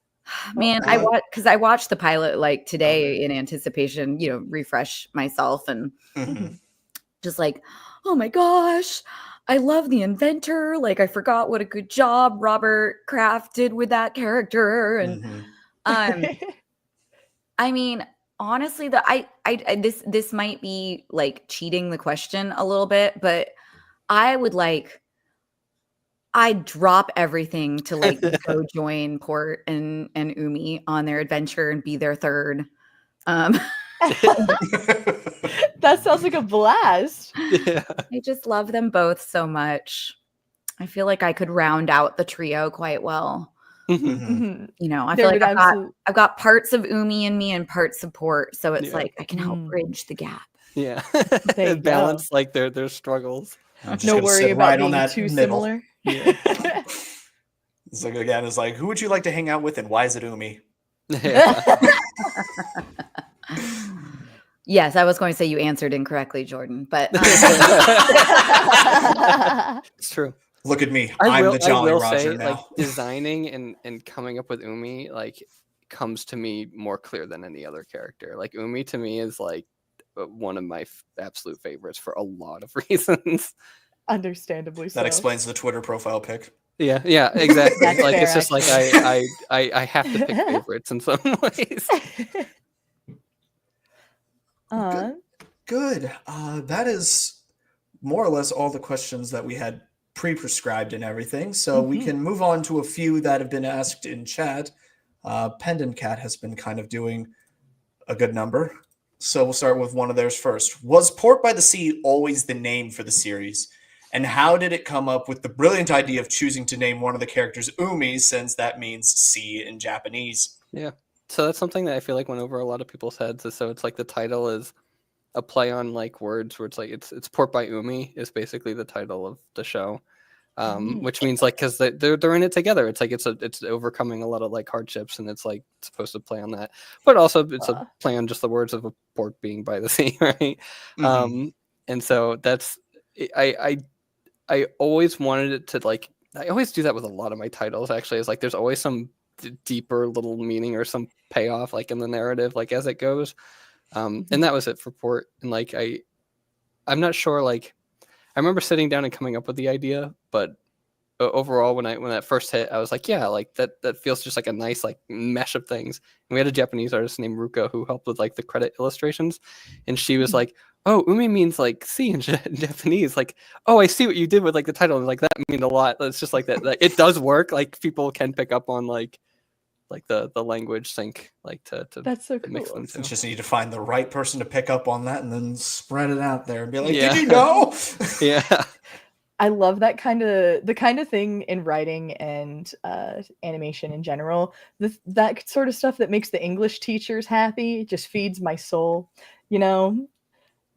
Man, I watched the pilot like today in anticipation, refresh myself and just like, oh my gosh, I love the inventor. Like I forgot what a good job Robert Kraft did with that character. And I mean, honestly, this might be like cheating the question a little bit, but I'd drop everything to like go join Port and Umi on their adventure and be their third. That sounds like a blast. Yeah. I just love them both so much. I feel like I could round out the trio quite well. Mhm. I There feel like would I've got parts of Umi in me and parts of Port, so it's Yeah. like I can help bridge the gap. Yeah. There you go. Balance like their struggles. I'm just No gonna worry sit about right on being that too middle. similar. Yeah. It's like again, it's like, who would you like to hang out with, and why is it Umi? Yeah. Yes, I was going to say you answered incorrectly, Jordan, but It's true. Look at me, I I'm will, the Jolly I will Roger say, now. like designing and coming up with Umi like comes to me more clear than any other character. Like Umi to me is like one of my absolute favorites for a lot of reasons. Understandably so. That explains the Twitter profile pic. Yeah, exactly. That's Like fair, it's just like I have to pick favorites in some ways. Good. That is more or less all the questions that we had pre-prescribed and everything. So we can move on to a few that have been asked in chat. Pendant Cat has been kind of doing a good number. So we'll start with one of theirs first. Was Port by the Sea always the name for the series? And how did it come up with the brilliant idea of choosing to name one of the characters Umi, since that means sea in Japanese? Yeah. So that's something that I feel like went over a lot of people's heads. So it's like the title is a play on like words where it's like it's Port by Umi is basically the title of the show. Which means like because they're in it together. It's like it's overcoming a lot of like hardships, and it's like supposed to play on that, but also it's a play on just the words of a port being by the sea, right? And so that's I always wanted it to like I always do that with a lot of my titles. Actually, is like there's always some deeper little meaning or some payoff like in the narrative, like as it goes. And that was it for Port. And like I'm not sure like. I remember sitting down and coming up with the idea, but overall, when that first hit, I was like, yeah, like that feels just like a nice like mesh of things. And we had a Japanese artist named Ruka who helped with like the credit illustrations, and she was like, "Oh, Umi means like sea in Japanese." Like, "Oh, I see what you did with like the title." And like that means a lot. It's just like that. Like, it does work. Like people can pick up on like the language sync like to That's so mix cool. them You too. just need to find the right person to pick up on that and then spread it out there and be like, Yeah. did you know? Yeah. I love that the kind of thing in writing and animation in general. That sort of stuff that makes the English teachers happy just feeds my soul. You know,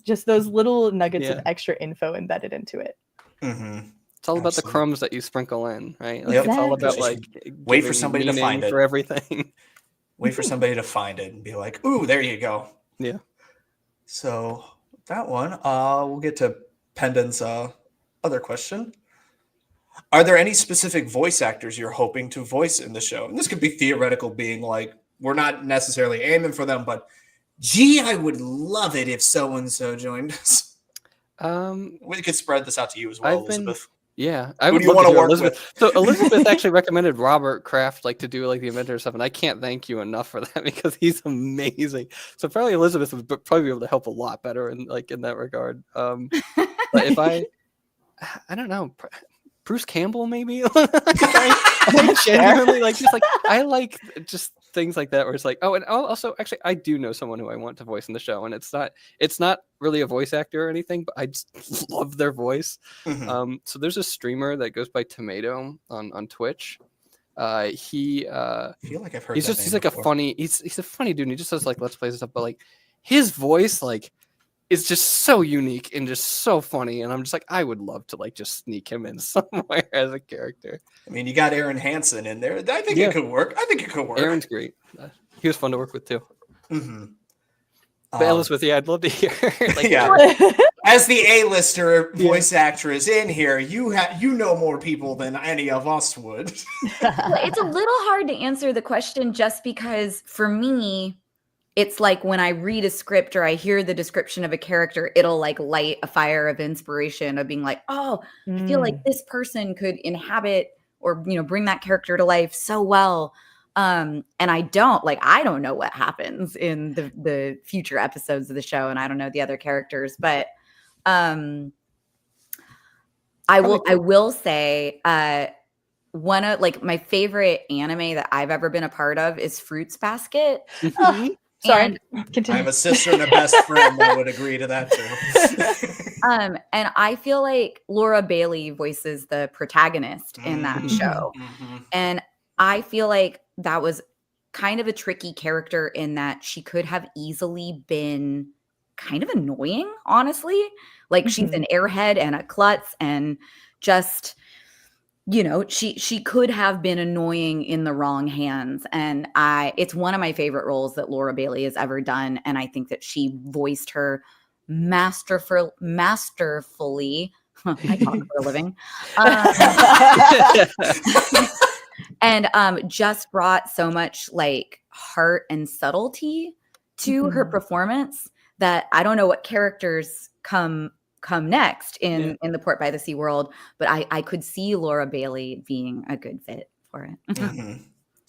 just those little nuggets of extra info embedded into it. Mm-hmm. It's all about the Absolutely. crumbs that you sprinkle in, right? Like, Yep. it's all about Just like wait for giving somebody to meaning find it. for everything. Wait for somebody to find it and be like, "Ooh, there you go." Yeah. So that one, we'll get to Pendant's other question. Are there any specific voice actors you're hoping to voice in the show? And this could be theoretical, being like, we're not necessarily aiming for them, but gee, I would love it if so and so joined us. We could spread this out to you as well, Elizabeth. I Who would do you love want to to hear work Elizabeth. with? So Elizabeth actually recommended Robert Kraft like to do like the inventor stuff, and I can't thank you enough for that because he's amazing. So probably Elizabeth would probably be able to help a lot better in that regard. But if I don't know, Bruce Campbell maybe. I genuinely I like just things like that where it's like, oh, and also actually I do know someone who I want to voice in the show, and it's not really a voice actor or anything, but I just love their voice. Mm-hmm. So there's a streamer that goes by Tomato on Twitch. I feel like I've heard he's that just name he's before. he's a funny dude, and he just does like let's plays and stuff, but like his voice is just so unique and just so funny, and I'm just like, I would love to like just sneak him in somewhere as a character. I mean, you got Aaron Hansen in there. I think it could work. Aaron's great. He was fun to work with too. Mm-hmm. But Elizabeth, I'd love to hear. As the A-lister voice actress in here, you know more people than any of us would. Well, it's a little hard to answer the question just because for me, it's like when I read a script or I hear the description of a character, it'll like light a fire of inspiration of being like, oh, I feel like this person could inhabit or, bring that character to life so well. And I don't know what happens in the future episodes of the show, and I don't know the other characters, but I will say one of my favorite anime that I've ever been a part of is Fruits Basket. Sorry, I have a sister and a best friend that would agree to that too. And I feel like Laura Bailey voices the protagonist in that show. Mm-hmm. And I feel like that was kind of a tricky character in that she could have easily been kind of annoying, honestly. Like she's an airhead and a klutz and just, she could have been annoying in the wrong hands. And it's one of my favorite roles that Laura Bailey has ever done. And I think that she voiced her masterfully. I talk for a living. And just brought so much heart and subtlety to her performance that I don't know what characters come next in the Port by the Sea world, but I could see Laura Bailey being a good fit for it. Mm-hmm.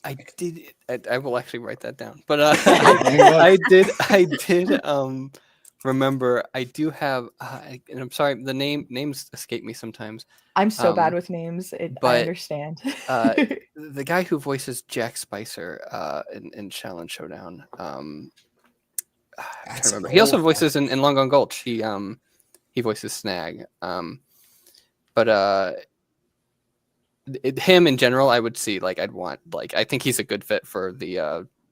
I will actually write that down, but I did remember I do have and I'm sorry, the names escape me sometimes. I'm so bad with names. I understand. The guy who voices Jack Spicer in Challenge Showdown, I'm trying to remember. He also voices in Long Gone Gulch. He voices Snag. But him in general, I would see I'd want I think he's a good fit for the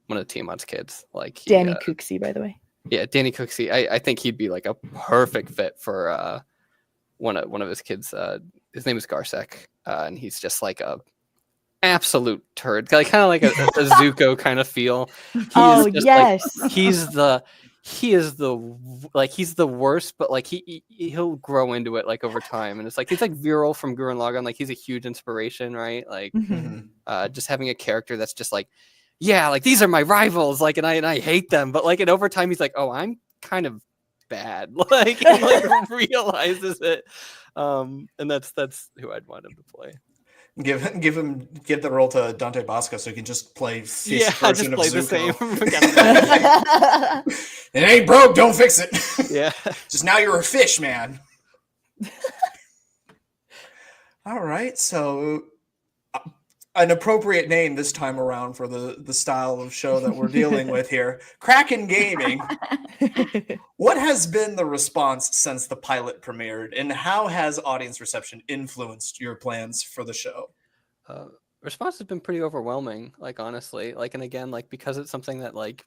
one of the Tiamat's kids. Danny Cooksey, by the way. Yeah, Danny Cooksey. I think he'd be a perfect fit for one of his kids. His name is Garsek, and he's just a absolute turd, kind of like a Zuko kind of feel. He is the worst, but he'll grow into it over time, and it's he's Viral from Gurren Lagann. He's a huge inspiration, right? Just having a character that's just these are my rivals, and I hate them, but and over time he's oh, I'm kind of bad, and realizes it, and that's who I'd want him to play. Give the role to Dante Bosco so he can just play fish version of Zuko. It ain't broke, don't fix it. Yeah. Just now you're a fish, man. All right, so an appropriate name this time around for the style of show that we're dealing with here. Kraken Gaming. What has been the response since the pilot premiered, and how has audience reception influenced your plans for the show? Response has been pretty overwhelming, like honestly. Like, and again, like because it's something that like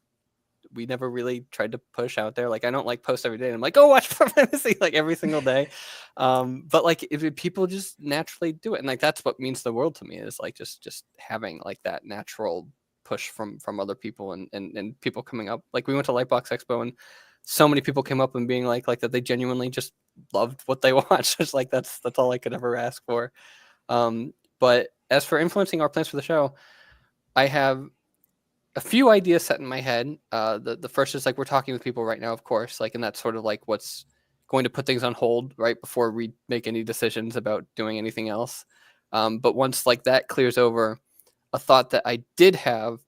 we never really tried to push out there. Like I don't like post every day and I'm like, oh, watch Final Fantasy like every single day. But like if people just naturally do it, and like that's what means the world to me, is like just having like that natural push from other people and people coming up. Like we went to Lightbox Expo and so many people came up and being like that they genuinely just loved what they watched. It's like that's all I could ever ask for. But as for influencing our plans for the show, I have a few ideas set in my head. The first is like we're talking with people right now, of course, like, and that's sort of like what's going to put things on hold right before we make any decisions about doing anything else. But once like that clears over, a thought that I did have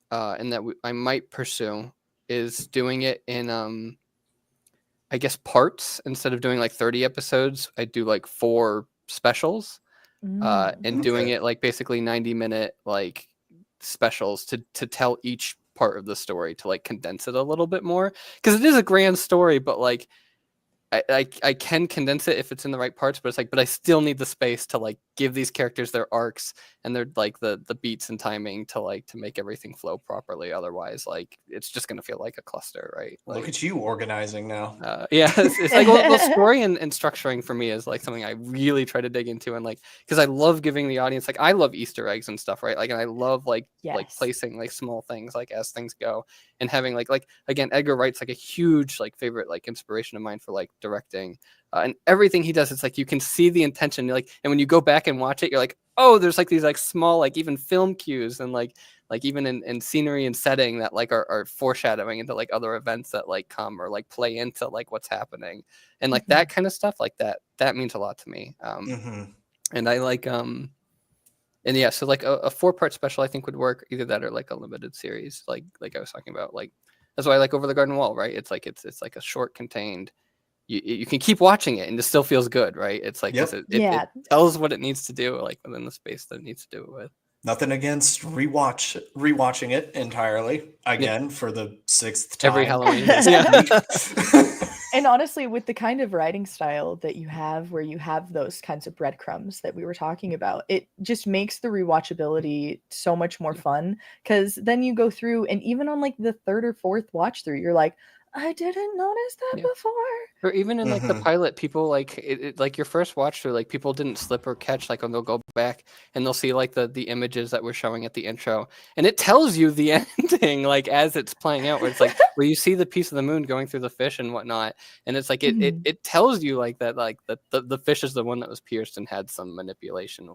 and that I might pursue is doing it in I guess parts. Instead of doing like 30 episodes, I do like 4 specials and doing it like basically 90-minute like specials to tell each part of the story, to like condense it a little bit more, because it is a grand story, but like I can condense it if it's in the right parts, but it's like, but I still need the space to like give these characters their arcs and their like the beats and timing to make everything flow properly. Otherwise, like it's just gonna feel like a cluster, right? Like, Look at you organizing now. Yeah, it's like well, story and structuring for me is like something I really try to dig into, and like because I love giving the audience, like I love Easter eggs and stuff, right? Like, and I love like placing like small things like as things go, and having like again, Edgar Wright's like a huge like favorite like inspiration of mine for like directing, and everything he does, it's like you can see the intention, like, and when you go back and watch it, you're like, oh, there's like these like small like even film cues and like even in scenery and setting that like are foreshadowing into like other events that like come or like play into like what's happening, and like that kind of stuff, like that means a lot to me. And I like and yeah, so like a 4-part special I think would work, either that or like a limited series, like I was talking about. Like that's why I like Over the Garden Wall, right? It's like it's like a short contained, you can keep watching it and it still feels good, right? It's like it tells what it needs to do, like within the space that it needs to do it with. Nothing against rewatching it entirely again for the 6th time every Halloween. And honestly, with the kind of writing style that you have, where you have those kinds of breadcrumbs that we were talking about, it just makes the rewatchability so much more fun, because then you go through and even on like the 3rd or 4th watch through, you're like, I didn't notice that before. Or even in like the pilot, people like it like your first watch through, like people didn't slip or catch, like when they'll go back and they'll see like the images that we're showing at the intro, and it tells you the ending like as it's playing out, where it's like where you see the piece of the moon going through the fish and whatnot, and it's like it tells you like that, like the fish is the one that was pierced and had some manipulation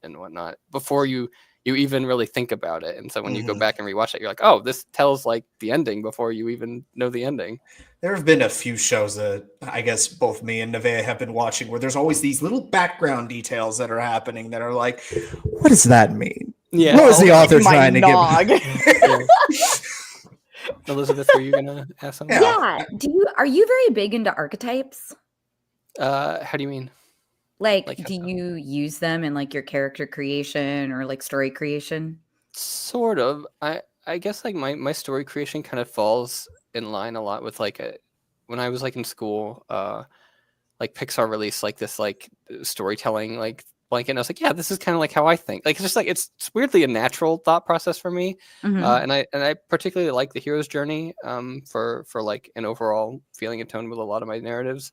and whatnot before you even really think about it. And so when you go back and rewatch it, you're like, oh, this tells like the ending before you even know the ending. There have been a few shows that I guess both me and Nevaeh have been watching where there's always these little background details that are happening that are like, what does that mean? Yeah. What was the author trying to give? Elizabeth, were you gonna ask something? Yeah. Are you very big into archetypes? How do you mean? Like do you use them in like your character creation or like story creation? Sort of. I guess like my story creation kind of falls in line a lot with like when I was like in school, like Pixar released like this like storytelling like blanket, and I was like, yeah, this is kind of like how I think. Like it's just like it's weirdly a natural thought process for me. And I particularly like the hero's journey for like an overall feeling and tone with a lot of my narratives.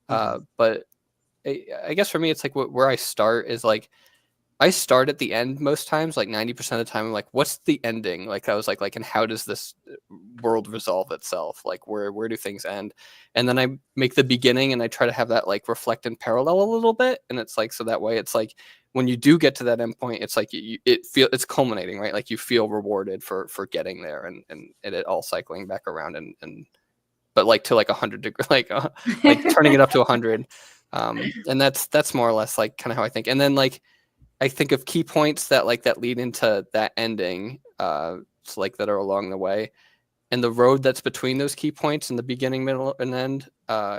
But I guess for me, it's like where I start is like I start at the end most times, like 90% of the time. I'm like, what's the ending? Like I was like, and how does this world resolve itself? Like where do things end? And then I make the beginning and I try to have that like reflect and parallel a little bit. And it's like, so that way it's like when you do get to that end point, it's like it's culminating, right? Like you feel rewarded for getting there and it all cycling back around and but like to like 100 degrees, like turning it up to 100. And that's more or less like kind of how I think. And then like I think of key points that lead into that ending, so like that are along the way. and the road that's between those key points in the beginning, middle, and end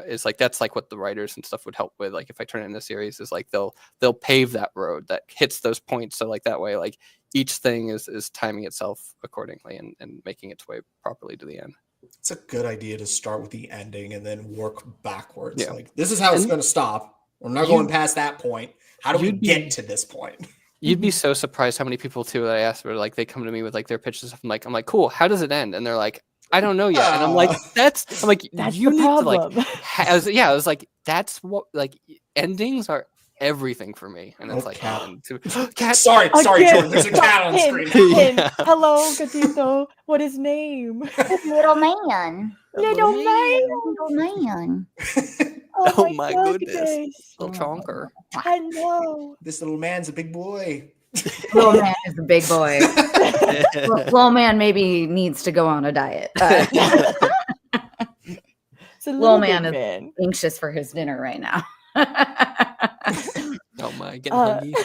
is like that's like what the writers and stuff would help with. Like if I turn it into a series, is like they'll pave that road that hits those points. So like that way, like each thing is timing itself accordingly and making its way properly to the end. It's a good idea to start with the ending and then work backwards. Yeah. Like this is how it's going to stop. We're not going past that point. How do we get to this point? You'd be so surprised how many people too that I asked for, like they come to me with like their pitches. I'm like, cool. How does it end? And they're like, I don't know yet. And I'm like, that's you the need problem. to like. I was like, that's what like endings are everything for me. And it's cat. Cat. Sorry, Again. Jordan. There's a cat on screen. Yeah. Hello, Gatito. What is name? Little man. Little man. Little man. Oh my goodness. Little chonker. I know. This little man's a big boy. Little man is a big boy. Little man maybe needs to go on a diet. So Little man big is anxious for his dinner right now. Oh my, getting hungry.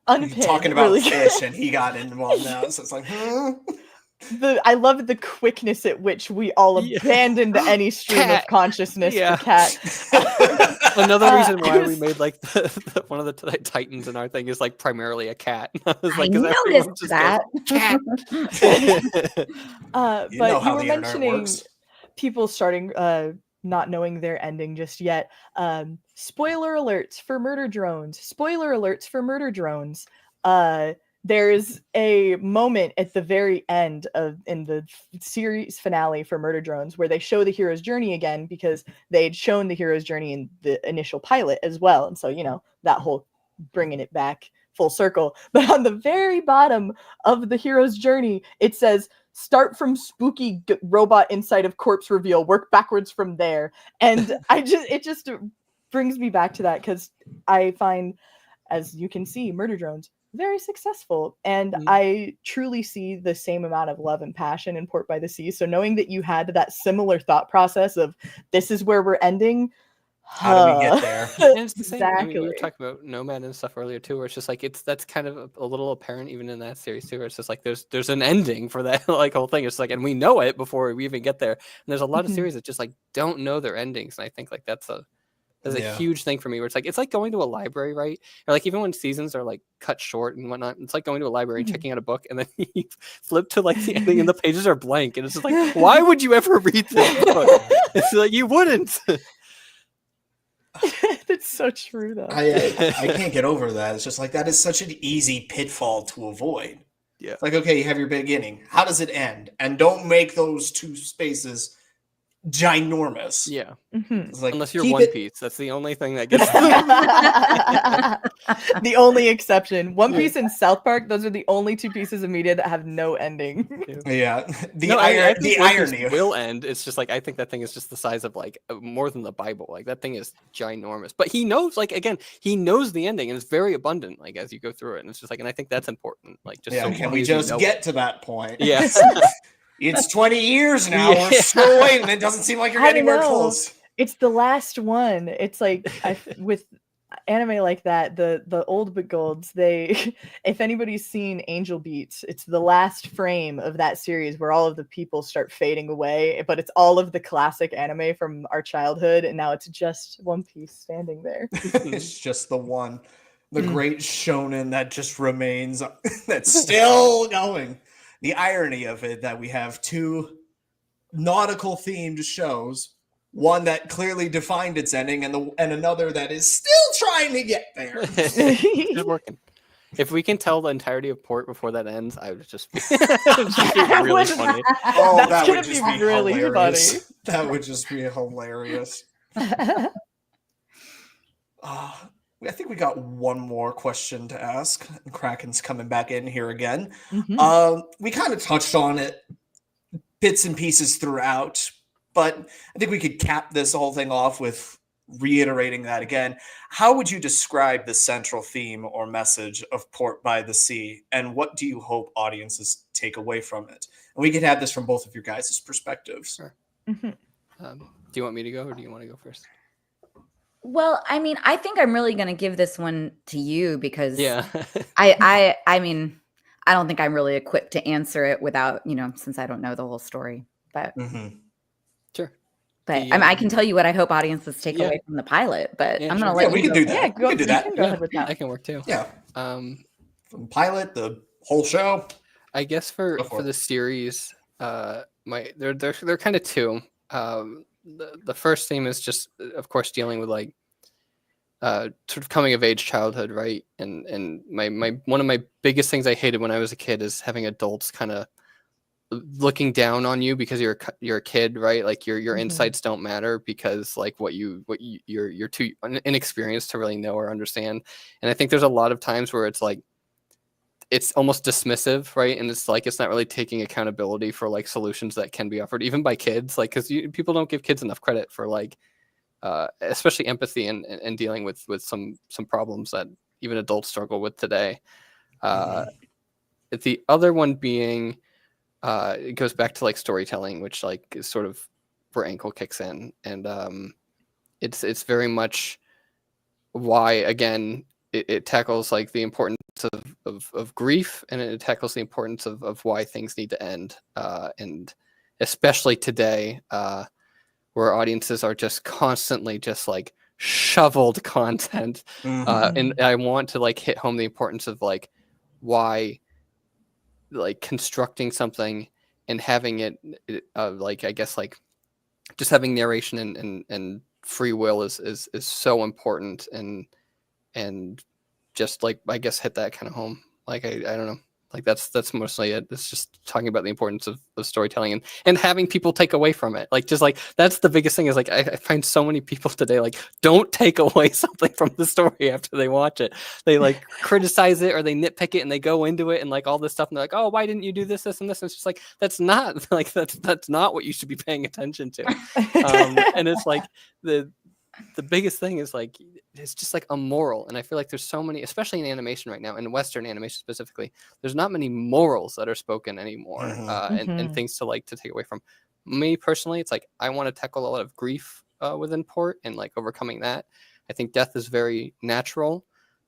Unpinned, Talking about really fish, and he got involved now. So it's like, I love the quickness at which we all abandoned any stream of consciousness for Cat. Another reason why we made like one of the titans in our thing is like primarily a cat. I was like, I noticed that. Cat. But You know you how were the internet mentioning works. people starting not knowing their ending just yet. Spoiler alerts for murder drones. Spoiler alerts for murder drones. There's a moment at the very end in the series finale for Murder Drones where they show the hero's journey again because they'd shown the hero's journey in the initial pilot as well. And so, that whole bringing it back full circle. But on the very bottom of the hero's journey, it says, start from spooky robot inside of corpse reveal, work backwards from there. And it just brings me back to that because I find, as you can see, Murder Drones very successful, and I truly see the same amount of love and passion in Port by the Sea. So knowing that you had that similar thought process of this is where we're ending, how do we get there? And it's the same. Exactly. I mean, we were talking about Nomad and stuff earlier too, where it's just like that's kind of a little apparent even in that series too. Where it's just like there's an ending for that like whole thing. It's like, and we know it before we even get there. And there's a lot of series that just like don't know their endings, and I think like that's a huge thing for me where it's like going to a library, right? Or like even when seasons are like cut short and whatnot, it's like going to a library and checking out a book and then you flip to like the ending and the pages are blank. And it's just like, why would you ever read this book? It's like, you wouldn't. That's so true though. I can't get over that. It's just like, that is such an easy pitfall to avoid. Yeah. It's like, okay, you have your beginning. How does it end? And don't make those two spaces ginormous. Yeah. It's like, unless you're keep One it- Piece, that's the only thing that gets The only exception. One Piece and South Park, those are the only two pieces of media that have no ending. Yeah. The I think the One Piece irony will end. It's just like I think that thing is just the size of like more than the Bible. Like that thing is ginormous. But he knows, like again, he knows the ending and it's very abundant, like as you go through it. And it's just like, and I think that's important. Like just so can long we as you just know get it. to that point? Yeah. It's 20 years now. Yeah. We're still waiting. It doesn't seem like you're I anywhere know. close. It's the last one. It's like with anime like that, the old but golds, they if anybody's seen Angel Beats, it's the last frame of that series where all of the people start fading away, but it's all of the classic anime from our childhood, and now it's just One Piece standing there. It's just the one. The great shonen that just remains, that's still going. The irony of it that we have two nautical themed shows, one that clearly defined its ending and another that is still trying to get there. It's working. If we can tell the entirety of Port before that ends, I would just be, really funny. Oh, That's that gonna would just be really hilarious. funny. That would just be hilarious. I think we got one more question to ask. Kraken's coming back in here again. We kind of touched on it, bits and pieces throughout, but I think we could cap this whole thing off with reiterating that again. How would you describe the central theme or message of Port by the Sea, and what do you hope audiences take away from it? And we could have this from both of your guys' perspectives. Sure. Do you want me to go or do you want to go first? Well, I mean, I think I'm really going to give this one to you because Yeah. I mean, I don't think I'm really equipped to answer it without, since I don't know the whole story. But Sure. I can tell you what I hope audiences take away from the pilot. But Yeah, I'm sure. going to let we you can go do first. that. Yeah, We can do that. Go ahead with that. That can work too. Yeah. Um, From pilot, the whole show. I guess for the series, they're kind of two. The first theme is just, of course, dealing with like sort of coming of age childhood, right? And my one of my biggest things I hated when I was a kid is having adults kind of looking down on you because you're a kid, right? Like your insights don't matter because like you're too inexperienced to really know or understand. And I think there's a lot of times where it's like it's almost dismissive, right? And it's like it's not really taking accountability for like solutions that can be offered even by kids, like because people don't give kids enough credit for like especially empathy and dealing with some problems that even adults struggle with today. The other one being it goes back to like storytelling, which like is sort of where Ankle kicks in, and it's very much why again it tackles like the importance of grief, and it tackles the importance of why things need to end, and especially today where audiences are just constantly just like shoveled content, and I want to like hit home the importance of like why like constructing something and having it like I guess like just having narration and free will is so important, and just like I guess hit that kind of home. Like I don't know, like that's mostly it. It's just talking about the importance of storytelling and having people take away from it. Like just like that's the biggest thing is like I find so many people today like don't take away something from the story after they watch it. They like criticize it or they nitpick it and they go into it and like all this stuff and they're like, oh, why didn't you do this and this? And it's just like that's not like that's not what you should be paying attention to. And it's like the biggest thing is like it's just like a moral, and I feel like there's so many, especially in animation right now, in Western animation specifically, there's not many morals that are spoken anymore, and things to like to take away from. Me personally, it's like I want to tackle a lot of grief within port and like overcoming that. I think death is very natural.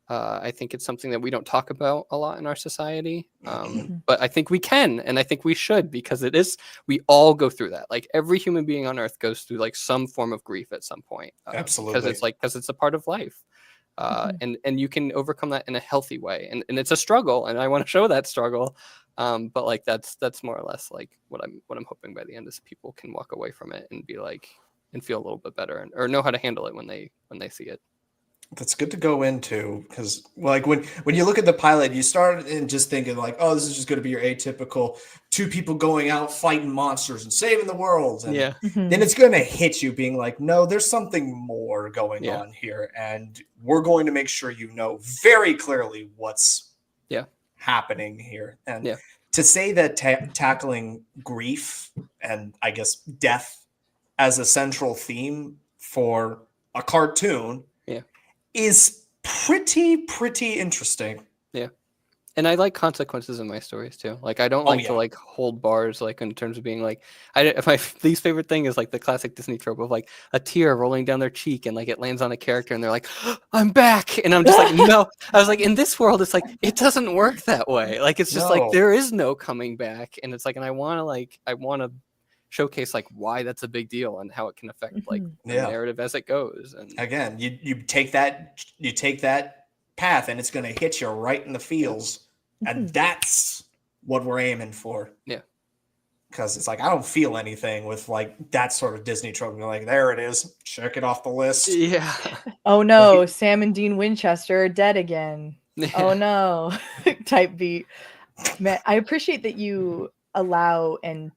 I think it's something that we don't talk about a lot in our society, but I think we can, and I think we should, because it is, we all go through that. Like every human being on earth goes through like some form of grief at some point. Absolutely. Because it's a part of life. And you can overcome that in a healthy way. And it's a struggle, and I want to show that struggle. But like that's more or less like what I'm hoping by the end is people can walk away from it and be like, and feel a little bit better or know how to handle it when they see it. That's good to go into, because like when you look at the pilot, you start and just thinking like, oh, this is just going to be your atypical two people going out fighting monsters and saving the world. And then it's going to hit you being like, no, there's something more going on here. And we're going to make sure you know very clearly what's happening here. And to say that tackling grief and I guess death as a central theme for a cartoon is pretty interesting. Yeah. And I like consequences in my stories too. Like I don't like to like hold bars, like in terms of being like, my least favorite thing is like the classic Disney trope of like a tear rolling down their cheek and like it lands on a character and they're like, oh, I'm back. And I'm just like, no. I was like, in this world, it's like, it doesn't work that way. Like, it's just like, there is no coming back. And it's like, and I want to showcase like why that's a big deal and how it can affect like the narrative as it goes. And again, you take that path and it's going to hit you right in the feels, and that's what we're aiming for. Yeah, because it's like I don't feel anything with like that sort of Disney trope. You're like, there it is, check it off the list. Yeah. Oh no, Sam and Dean Winchester are dead again. Oh no, type beat. Man, I appreciate that you allow and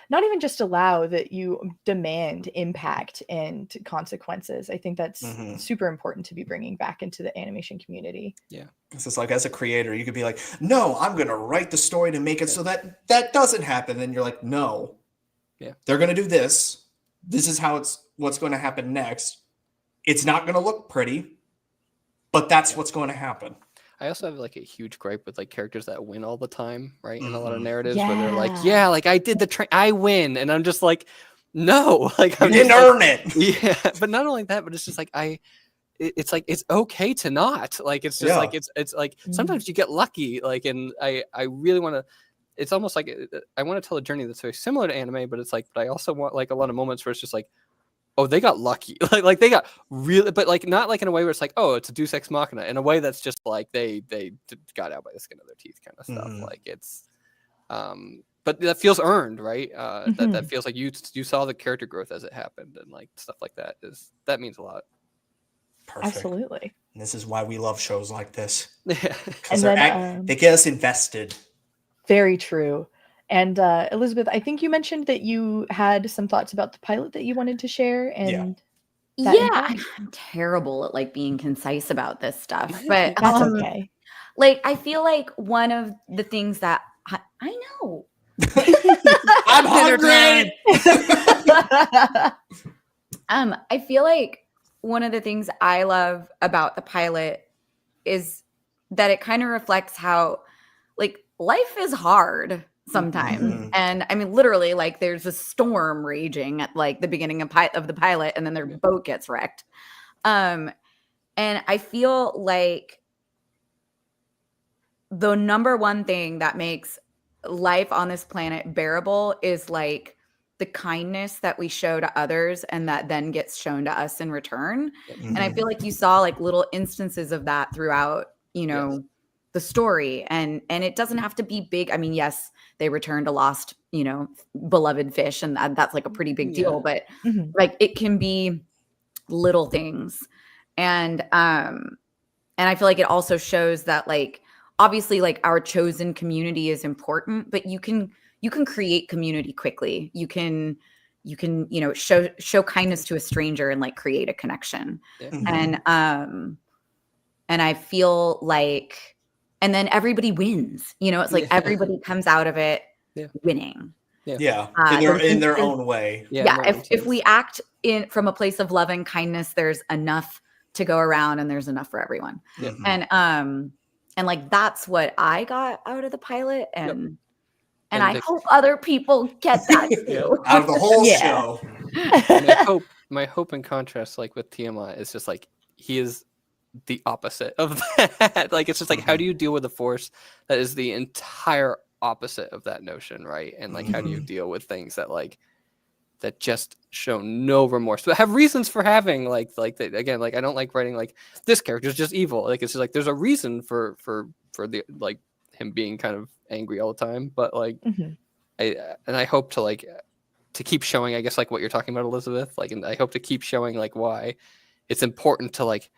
not even just allow, that you demand impact and consequences. I think that's super important to be bringing back into the animation community. Yeah. It's just like, as a creator, you could be like, no, I'm going to write the story to make it so that that doesn't happen. Then you're like, no, they're going to do this. This is how what's going to happen next. It's not going to look pretty, but that's what's going to happen. I also have like a huge gripe with like characters that win all the time, right? In a lot of narratives where they're like, like I did I win. And I'm just like, no, like I didn't earn it. Yeah. But not only that, but it's just like, it's like it's okay to not like it's just like it's like sometimes you get lucky like and I really want to it's almost like I want to tell a journey that's very similar to anime, but it's like but I also want like a lot of moments where it's just like, oh, they got lucky. like they got really, but like not like in a way where it's like, oh, it's a Deus Ex Machina. In a way that's just like they got out by the skin of their teeth kind of stuff. Like it's, but that feels earned, right? That feels like you saw the character growth as it happened, and like stuff like that means a lot. Perfect. Absolutely. And this is why we love shows like this. Yeah. Because they get us invested. Very true. And Elizabeth, I think you mentioned that you had some thoughts about the pilot that you wanted to share. And I'm terrible at like being concise about this stuff, but that's okay. Like I feel like one of the things that I know. I'm hungry. I feel like one of the things I love about the pilot is that it kind of reflects how like life is hard sometimes. And I mean, literally, like there's a storm raging at like the beginning of the pilot, and then their boat gets wrecked. And I feel like the number one thing that makes life on this planet bearable is like the kindness that we show to others and that then gets shown to us in return. And I feel like you saw like little instances of that throughout, you know, the story. And it doesn't have to be big. I mean, yes, they returned a lost, you know, beloved fish, and that's like a pretty big deal, but like it can be little things. And I feel like it also shows that like obviously like our chosen community is important, but you can create community quickly. You can, you know, show kindness to a stranger and like create a connection. And I feel like, and then everybody wins, you know, it's like everybody comes out of it winning. In their own way. If we act from a place of love and kindness, there's enough to go around and there's enough for everyone. And like that's what I got out of the pilot, and I hope other people get that too. Out of the whole show. My hope and contrast, like with Tiamat, is just like he is the opposite of that. Like it's just like how do you deal with a force that is the entire opposite of that notion, right? And like how do you deal with things that like that just show no remorse, but have reasons for having like again, like I don't like writing like this character is just evil. Like it's just like there's a reason for the like him being kind of angry all the time, but like I hope to like to keep showing, I guess, like what you're talking about, Elizabeth, like, and I hope to keep showing like why it's important to like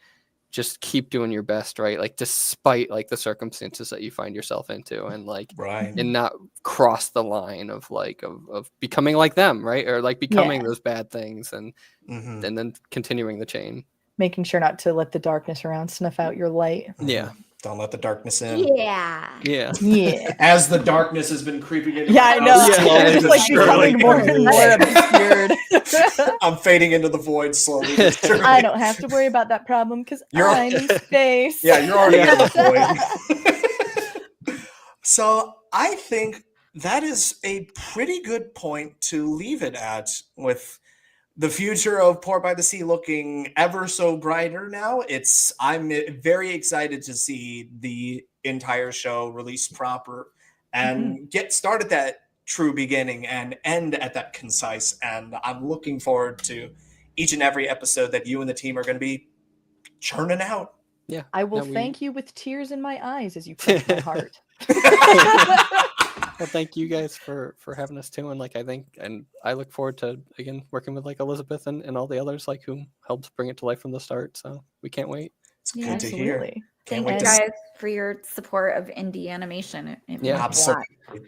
just keep doing your best, right? Like despite like the circumstances that you find yourself into, and like and not cross the line of like of becoming like them, right? Or like becoming those bad things, and then continuing the chain. Making sure not to let the darkness around snuff out your light. Don't let the darkness in. As the darkness has been creeping in. I know. It's like becoming more and more obscured. I'm fading into the void slowly. I don't have to worry about that problem because I'm in space. Yeah, you're already in the void. So I think that is a pretty good point to leave it at, with the future of Port by the Sea looking ever so brighter now. I'm very excited to see the entire show released proper and get started that true beginning and end at that concise. And I'm looking forward to each and every episode that you and the team are going to be churning out. Yeah, I will thank you with tears in my eyes as you touch my heart. Well, thank you guys for having us too, and like I look forward to again working with like Elizabeth and all the others like who helped bring it to life from the start. So we can't wait. It's good to hear. Thank you guys for your support of indie animation.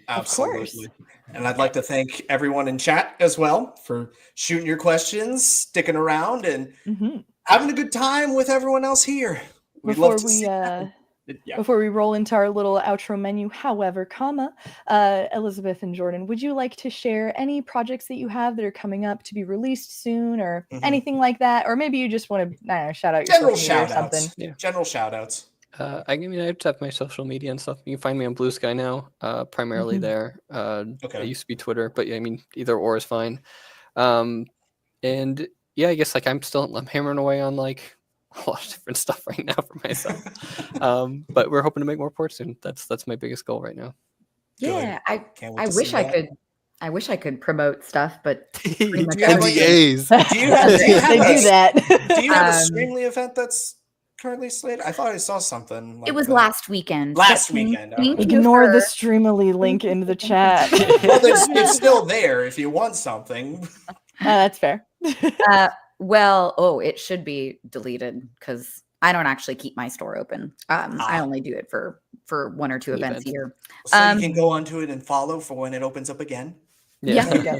Absolutely. And I'd like to thank everyone in chat as well for shooting your questions, sticking around, and having a good time with everyone else here. Before we roll into our little outro menu, however, Elizabeth and Jordan, would you like to share any projects that you have that are coming up to be released soon, or anything like that? Or maybe you just want to shout out your social media or something. Yeah. General shout outs. I just have my social media and stuff. You can find me on Blue Sky now, primarily there. It used to be Twitter, but I mean, either or is fine. And yeah, I guess like I'm hammering away on like a lot of different stuff right now for myself. But we're hoping to make more ports soon. That's my biggest goal right now. Yeah, Can't wait I to wish see I that. could. I wish I could promote stuff, but pretty much Do you have, like, NDAs. Do you have, do you have They do a, that. do you have a Um, Streamly event that's currently slated? I thought I saw something like it was that. last weekend. Last But thank- weekend, Thank okay. you Ignore the for- Streamily link in the chat. Well, it's still there if you want something. That's fair. Well, it should be deleted because I don't actually keep my store open. I only do it for 1 or 2 events a year. So you can go onto it and follow for when it opens up again. Yeah. There you go.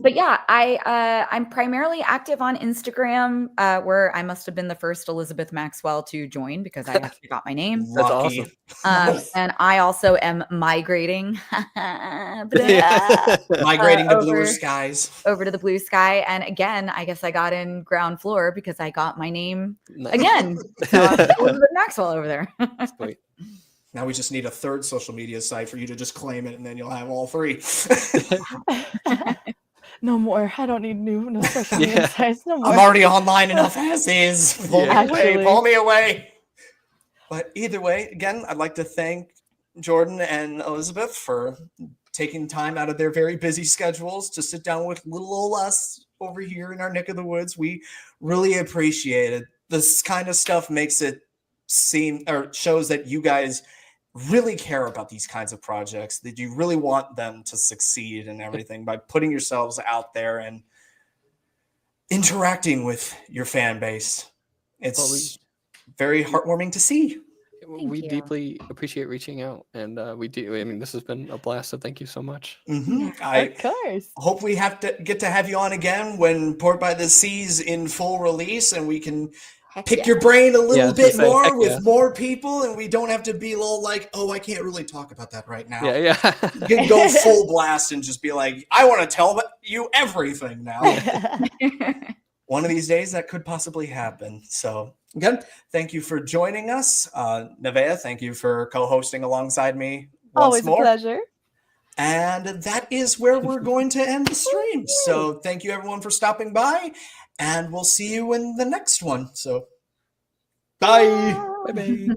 But yeah, I'm primarily active on Instagram, where I must have been the first Elizabeth Maxwell to join because I actually got my name. That's Lucky. awesome. Nice. And I also am migrating Migrating to bluer over- skies. over to the blue sky. And again, I guess I got in ground floor because I got my name Nice. again. So I'm Elizabeth Maxwell over there. Sweet. Now we just need a third social media site for you to just claim it, and then you'll have all 3. No more. I don't need no social media Yeah. sites. No more. I'm already online enough as is. Pull Yeah. me away. Actually. Pull me away. But either way, again, I'd like to thank Jordan and Elizabeth for taking time out of their very busy schedules to sit down with little old us over here in our neck of the woods. We really appreciate it. This kind of stuff makes it seem, or shows that you guys really care about these kinds of projects, that you really want them to succeed and everything by putting yourselves out there and interacting with your fan base. It's very heartwarming to see. We you. deeply appreciate reaching out, and we do. I mean, this has been a blast, so thank you so much. I Of course. hope we have to get to have you on again when Port by the Sea's in full release, and we can pick your brain a Yeah, I little was gonna bit say, more heck with yeah. more people, and we don't have to be all like, oh, I can't really talk about that right now. Yeah, yeah. You can go full blast and just be like, I want to tell you everything now. One of these days that could possibly happen. So again, thank you for joining us. Nevaeh, thank you for co-hosting alongside me once Always more. a pleasure. And that is where we're going to end the stream. So thank you everyone for stopping by, and we'll see you in the next one. So bye. Bye-bye.